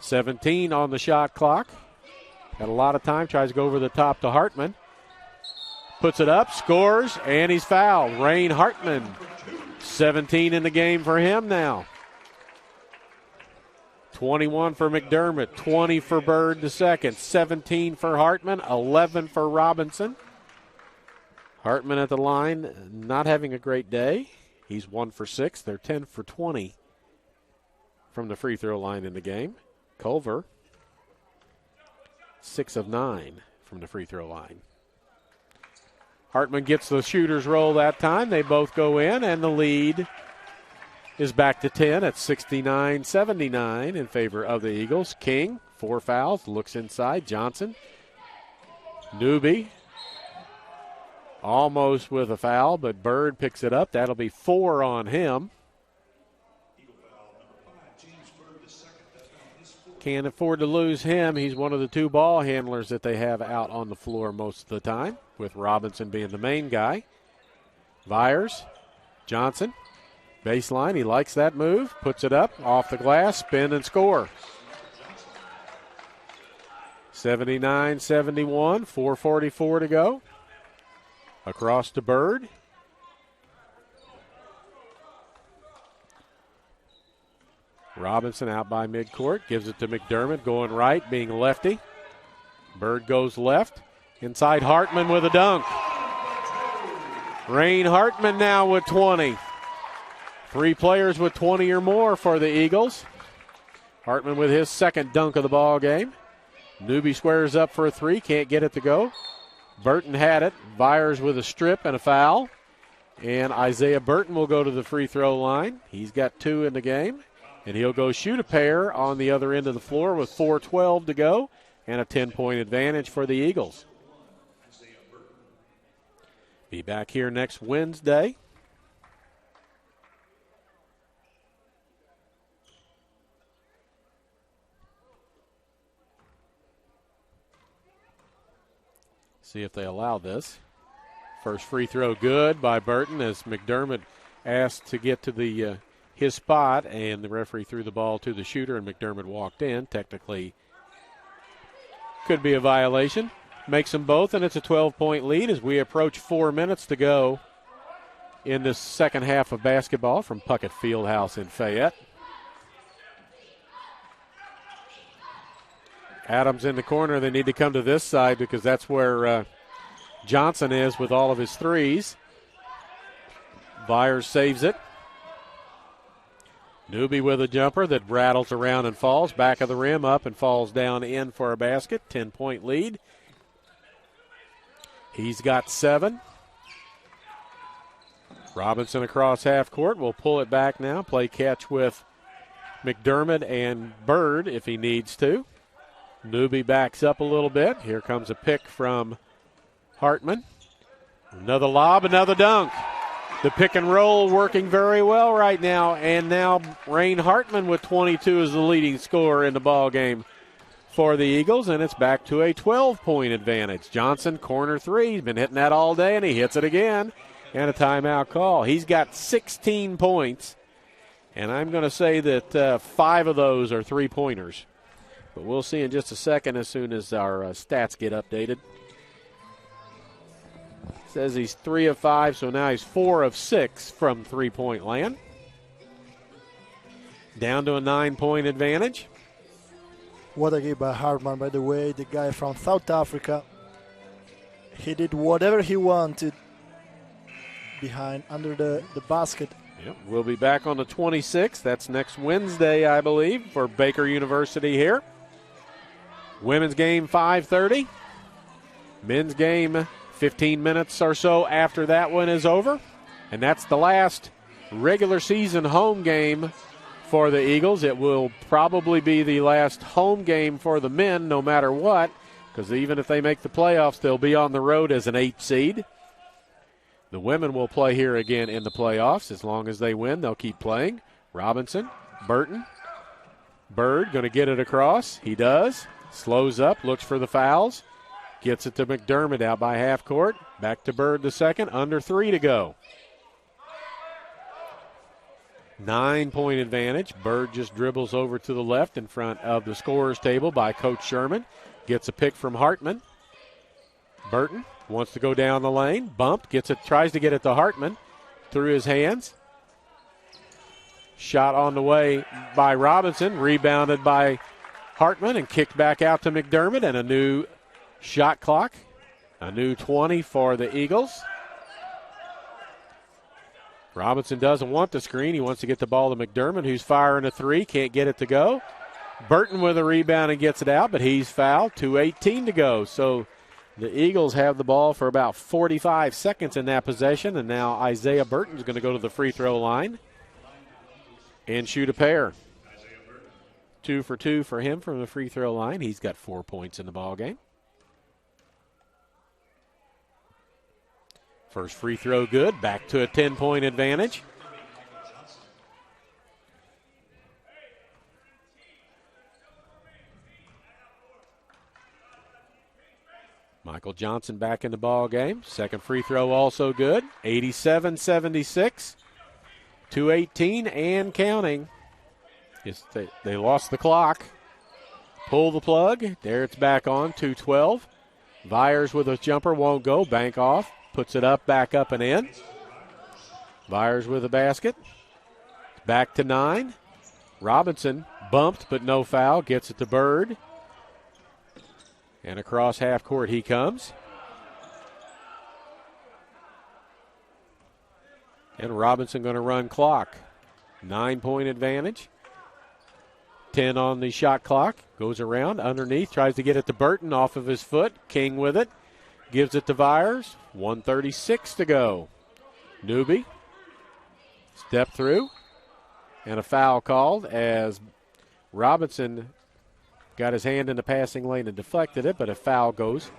17 on the shot clock. Got a lot of time. Tries to go over the top to Hartman. Puts it up, scores, and he's fouled. Rain Hartman. 17 in the game for him now. 21 for McDermott. 20 for Bird the second. 17 for Hartman. 11 for Robinson. Hartman at the line, not having a great day. He's 1 for 6. They're 10 for 20 from the free throw line in the game. Culver, 6 of 9 from the free throw line. Hartman gets the shooter's roll that time. They both go in, and the lead is back to 10 at 69-79 in favor of the Eagles. King, 4 fouls, looks inside. Johnson, Newby, almost with a foul, but Bird picks it up. That'll be 4 on him. Can't afford to lose him. He's one of the 2 ball handlers that they have out on the floor most of the time, with Robinson being the main guy. Vyers, Johnson, baseline. He likes that move. Puts it up, off the glass, spin and score. 79-71, 4:44 to go. Across to Bird. Robinson out by midcourt, gives it to McDermott, going right, being lefty. Bird goes left. Inside Hartman with a dunk. Rain Hartman now with 20. 3 players with 20 or more for the Eagles. Hartman with his second dunk of the ball game. Newby squares up for a 3, can't get it to go. Burton had it. Byers with a strip and a foul. And Isaiah Burton will go to the free throw line. He's got 2 in the game. And he'll go shoot a pair on the other end of the floor with 4:12 to go and a 10-point advantage for the Eagles. Be back here next Wednesday. See if they allow this. First free throw good by Burton as McDermott asked to get to the his spot, and the referee threw the ball to the shooter, and McDermott walked in. Technically could be a violation. Makes them both, and it's a 12-point lead as we approach 4 minutes to go in this second half of basketball from Puckett Fieldhouse in Fayette. Adams in the corner. They need to come to this side because that's where Johnson is with all of his threes. Byers saves it. Newby with a jumper that rattles around and falls. Back of the rim, up and falls down in for a basket. 10-point lead. He's got 7. Robinson across half court will pull it back now. Play catch with McDermott and Bird if he needs to. Newby backs up a little bit. Here comes a pick from Hartman. Another lob, another dunk. The pick and roll working very well right now. And now Rain Hartman with 22 is the leading scorer in the ball game for the Eagles. And it's back to a 12-point advantage. Johnson, corner 3. He's been hitting that all day, and he hits it again. and a timeout call. He's got 16 points, and I'm going to say that 5 of those are three-pointers. But we'll see in just a second as soon as our stats get updated. Says he's 3 of 5, so now he's 4 of 6 from three-point land. Down to a 9-point advantage. What a game by Hartman, by the way. The guy from South Africa. He did whatever he wanted under the basket. Yep, we'll be back on the 26th. That's next Wednesday, I believe, for Baker University here. Women's game 5:30. Men's game 15 minutes or so after that one is over. And that's the last regular season home game for the Eagles. It will probably be the last home game for the men no matter what, because even if they make the playoffs, they'll be on the road as an 8 seed. The women will play here again in the playoffs. As long as they win, they'll keep playing. Robinson, Burton, Bird going to get it across. He does. Slows up, looks for the fouls. Gets it to McDermott out by half court. Back to Bird the second. Under 3 to go. 9-point advantage. Bird just dribbles over to the left in front of the scorer's table by Coach Sherman. Gets a pick from Hartman. Burton wants to go down the lane. Bumped. Tries to get it to Hartman. Through his hands. Shot on the way by Robinson. Rebounded by Hartman and kicked back out to McDermott, and a new shot clock. A new 20 for the Eagles. Robinson doesn't want the screen. He wants to get the ball to McDermott, who's firing a 3. Can't get it to go. Burton with a rebound and gets it out, but he's fouled. 2:18 to go. So the Eagles have the ball for about 45 seconds in that possession, and now Isaiah Burton's going to go to the free throw line and shoot a pair. 2 for 2 for him from the free throw line. He's got 4 points in the ball game. First free throw good. Back to a 10-point advantage. Michael Johnson back in the ball game. Second free throw also good. 87-76. 2:18 and counting. They lost the clock. Pull the plug. There it's back on. 2:12. Vyers with a jumper won't go. Bank off. Puts it up, back up and in. Vyers with a basket. Back to 9. Robinson bumped but no foul. Gets it to Bird. And across half court he comes. And Robinson going to run clock. 9-point advantage. 10 on the shot clock. Goes around underneath. Tries to get it to Burton off of his foot. King with it. Gives it to Vyers. 1:36 to go. Newby. Step through. And a foul called as Robinson got his hand in the passing lane and deflected it, but a foul goes.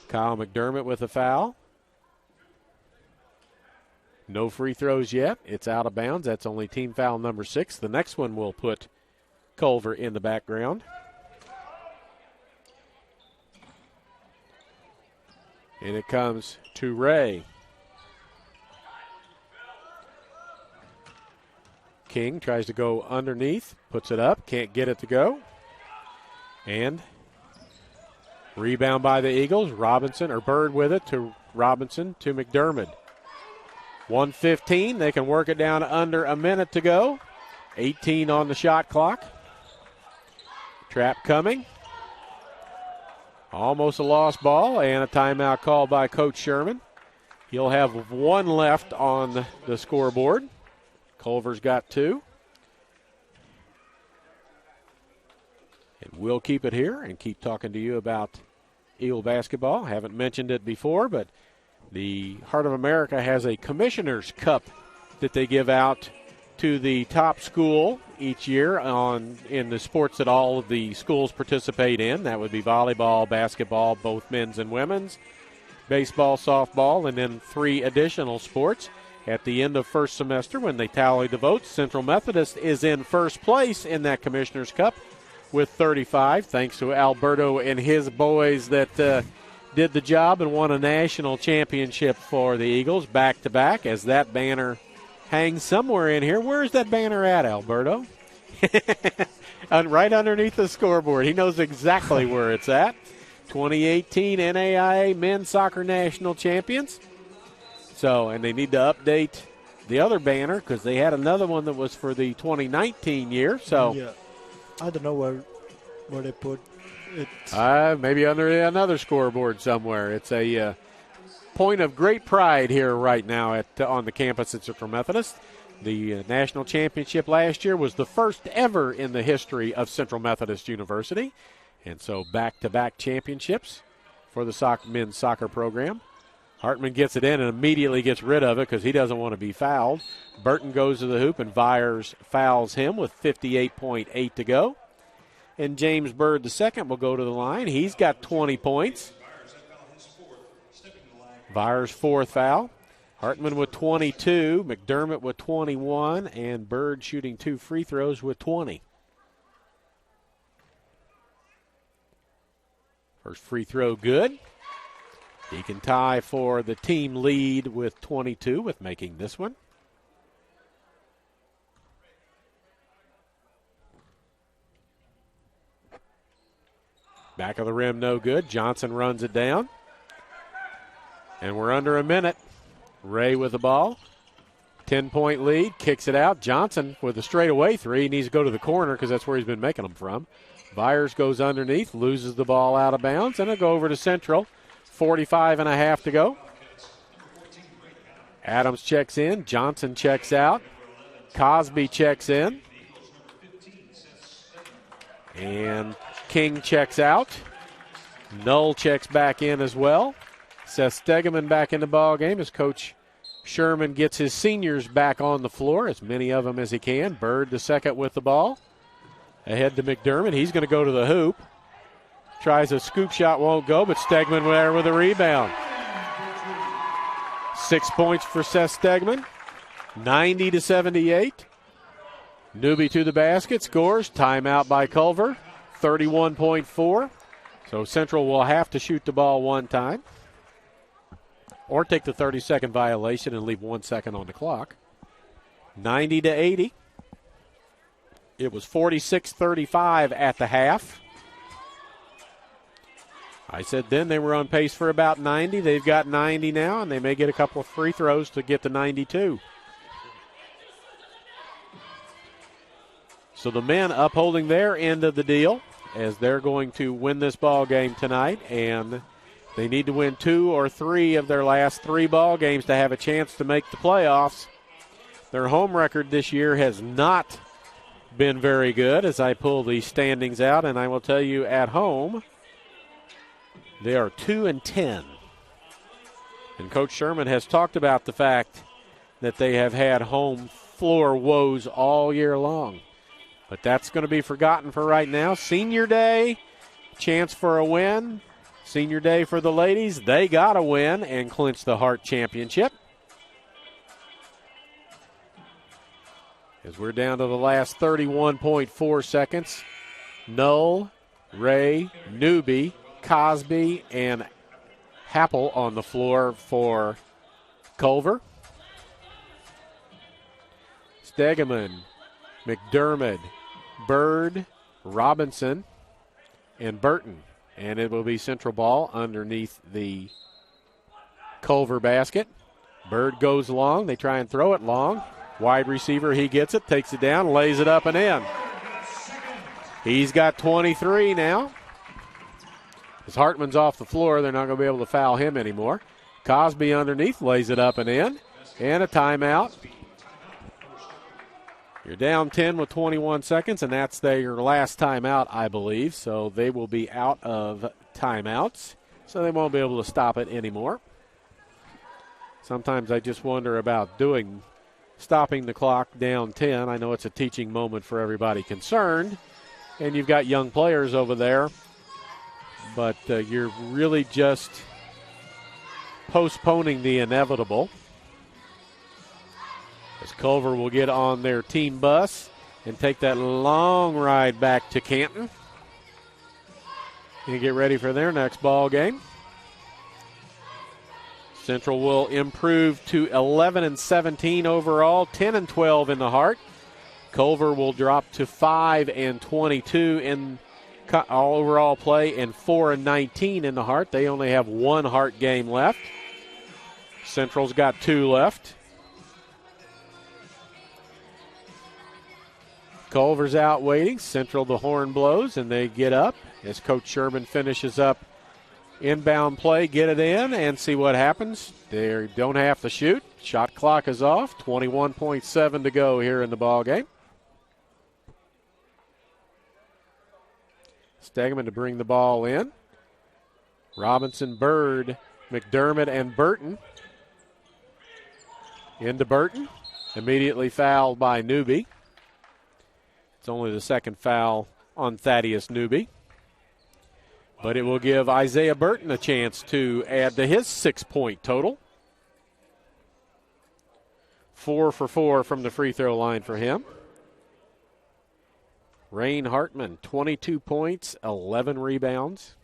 Kyle McDermott with a foul. No free throws yet. It's out of bounds. That's only team foul number 6. The next one will put Culver in the background. And it comes to Ray. King tries to go underneath, puts it up, can't get it to go. And rebound by the Eagles. Bird with it to Robinson to McDermott. 1:15. They can work it down under a minute to go. 18 on the shot clock. Trap coming. Almost a lost ball and a timeout called by Coach Sherman. He'll have 1 left on the scoreboard. Culver's got 2. And we'll keep it here and keep talking to you about Eagle basketball. Haven't mentioned it before, but the Heart of America has a Commissioner's Cup that they give out to the top school each year in the sports that all of the schools participate in. That would be volleyball, basketball, both men's and women's, baseball, softball, and then 3 additional sports. At the end of first semester, when they tally the votes, Central Methodist is in first place in that Commissioner's Cup with 35, thanks to Alberto and his boys that did the job and won a national championship for the Eagles back-to-back as that banner hangs somewhere in here. Where's that banner at, Alberto? Right underneath the scoreboard. He knows exactly where it's at. 2018 NAIA Men's Soccer National Champions. So, and they need to update the other banner because they had another one that was for the 2019 year. So, yeah. I don't know where they put it. Maybe under another scoreboard somewhere. It's a point of great pride here right now on the campus at Central Methodist. The national championship last year was the first ever in the history of Central Methodist University. And so back-to-back championships for the men's soccer program. Hartman gets it in and immediately gets rid of it because he doesn't want to be fouled. Burton goes to the hoop and Vyers fouls him with 58.8 to go. And James Bird II will go to the line. He's got 20 points. Vyers' fourth foul. Hartman with 22, McDermott with 21, and Bird shooting 2 free throws with 20. First free throw good. He can tie for the team lead with 22 with making this one. Back of the rim, no good. Johnson runs it down. And we're under a minute. Ray with the ball. 10-point lead, kicks it out. Johnson with a straightaway three. He needs to go to the corner because that's where he's been making them from. Vyers goes underneath, loses the ball out of bounds, and it'll go over to Central. 45.5 to go. Adams checks in. Johnson checks out. Cosby checks in. And King checks out. Null checks back in as well. Seth Stegeman back in the ball game as Coach Sherman gets his seniors back on the floor, as many of them as he can. Bird the second with the ball. Ahead to McDermott. He's going to go to the hoop. Tries a scoop shot, won't go, but Stegman there with a rebound. 6 points for Seth Stegman. 90-78. Newby to the basket, scores. Timeout by Culver. 31.4. So Central will have to shoot the ball one time or take the 30-second violation and leave 1 second on the clock. 90-80. It was 46-35 at the half. I said then they were on pace for about 90. They've got 90 now, and they may get a couple of free throws to get to 92. So the men upholding their end of the deal as they're going to win this ball game tonight, and they need to win 2 or 3 of their last 3 ball games to have a chance to make the playoffs. Their home record this year has not been very good as I pull the standings out, and I will tell you at home they are 2-10. And Coach Sherman has talked about the fact that they have had home floor woes all year long. But that's going to be forgotten for right now. Senior Day, chance for a win. Senior Day for the ladies. They got to win and clinch the Hart Championship. As we're down to the last 31.4 seconds. Null, Ray, Newby, Cosby, and Happel on the floor for Culver. Stegeman, McDermott, Bird, Robinson, and Burton. And it will be Central ball underneath the Culver basket. Bird goes long. They try and throw it long. Wide receiver, he gets it, takes it down, lays it up and in. He's got 23 now. As Hartman's off the floor, they're not going to be able to foul him anymore. Cosby underneath, lays it up and in. And a timeout. You're down 10 with 21 seconds, and that's their last timeout, I believe. So they will be out of timeouts, so they won't be able to stop it anymore. Sometimes I just wonder about stopping the clock down 10. I know it's a teaching moment for everybody concerned, and you've got young players over there, but you're really just postponing the inevitable. As Culver will get on their team bus and take that long ride back to Canton and get ready for their next ball game. Central will improve to 11-17 overall, 10-12 in the Heart. Culver will drop to 5-22 in all overall play and 4-19 in the Heart. They only have one Heart game left. Central's got 2 left. Culver's out waiting. Central, the horn blows, and they get up as Coach Sherman finishes up inbound play, get it in, and see what happens. They don't have to shoot. Shot clock is off. 21.7 to go here in the ball game. Stegeman to bring the ball in. Robinson, Bird, McDermott, and Burton. Into Burton. Immediately fouled by Newby. It's only the second foul on Thaddeus Newby. But it will give Isaiah Burton a chance to add to his 6-point total. 4 for 4 from the free throw line for him. Rain Hartman, 22 points, 11 rebounds,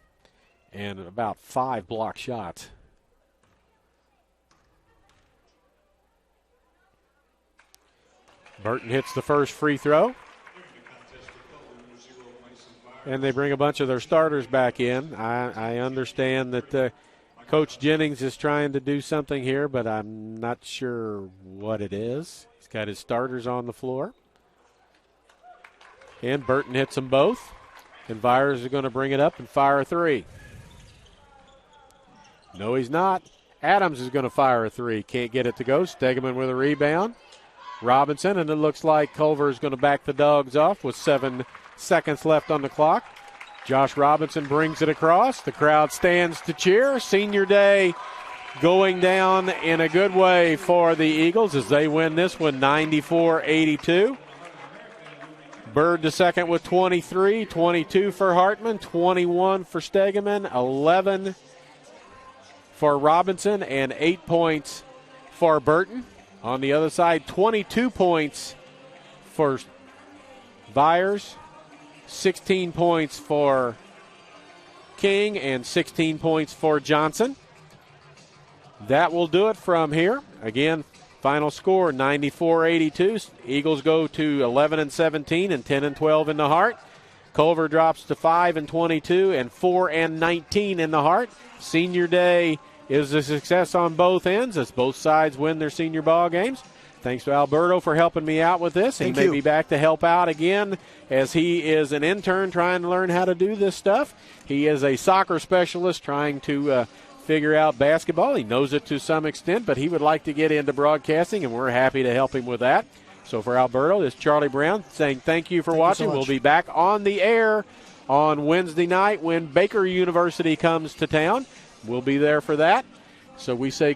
and about 5 block shots. Burton hits the first free throw. And they bring a bunch of their starters back in. I understand that Coach Jennings is trying to do something here, but I'm not sure what it is. He's got his starters on the floor. And Burton hits them both. And Vyers are going to bring it up and fire a 3. No, he's not. Adams is going to fire a 3. Can't get it to go. Stegeman with a rebound. Robinson, and it looks like Culver is going to back the Dogs off with 7 seconds left on the clock. Josh Robinson brings it across. The crowd stands to cheer. Senior day going down in a good way for the Eagles as they win this one 94-82. Bird to second with 23, 22 for Hartman, 21 for Stegeman, 11 for Robinson, and 8 points for Burton. On the other side, 22 points for Vyers, 16 points for King, and 16 points for Johnson. That will do it from here. Again, final score 94-82. Eagles go to 11-17 and 10-12 in the Heart. Culver drops to 5-22 and 4-19 in the Heart. Senior day is a success on both ends as both sides win their senior ball games. Thanks to Alberto for helping me out with this. He may be back to help out again as he is an intern trying to learn how to do this stuff. He is a soccer specialist trying to figure out basketball. He knows it to some extent, but he would like to get into broadcasting, and we're happy to help him with that. So for Alberto, this is Charlie Brown saying thank you for watching. We'll be back on the air on Wednesday night when Baker University comes to town. We'll be there for that. So we say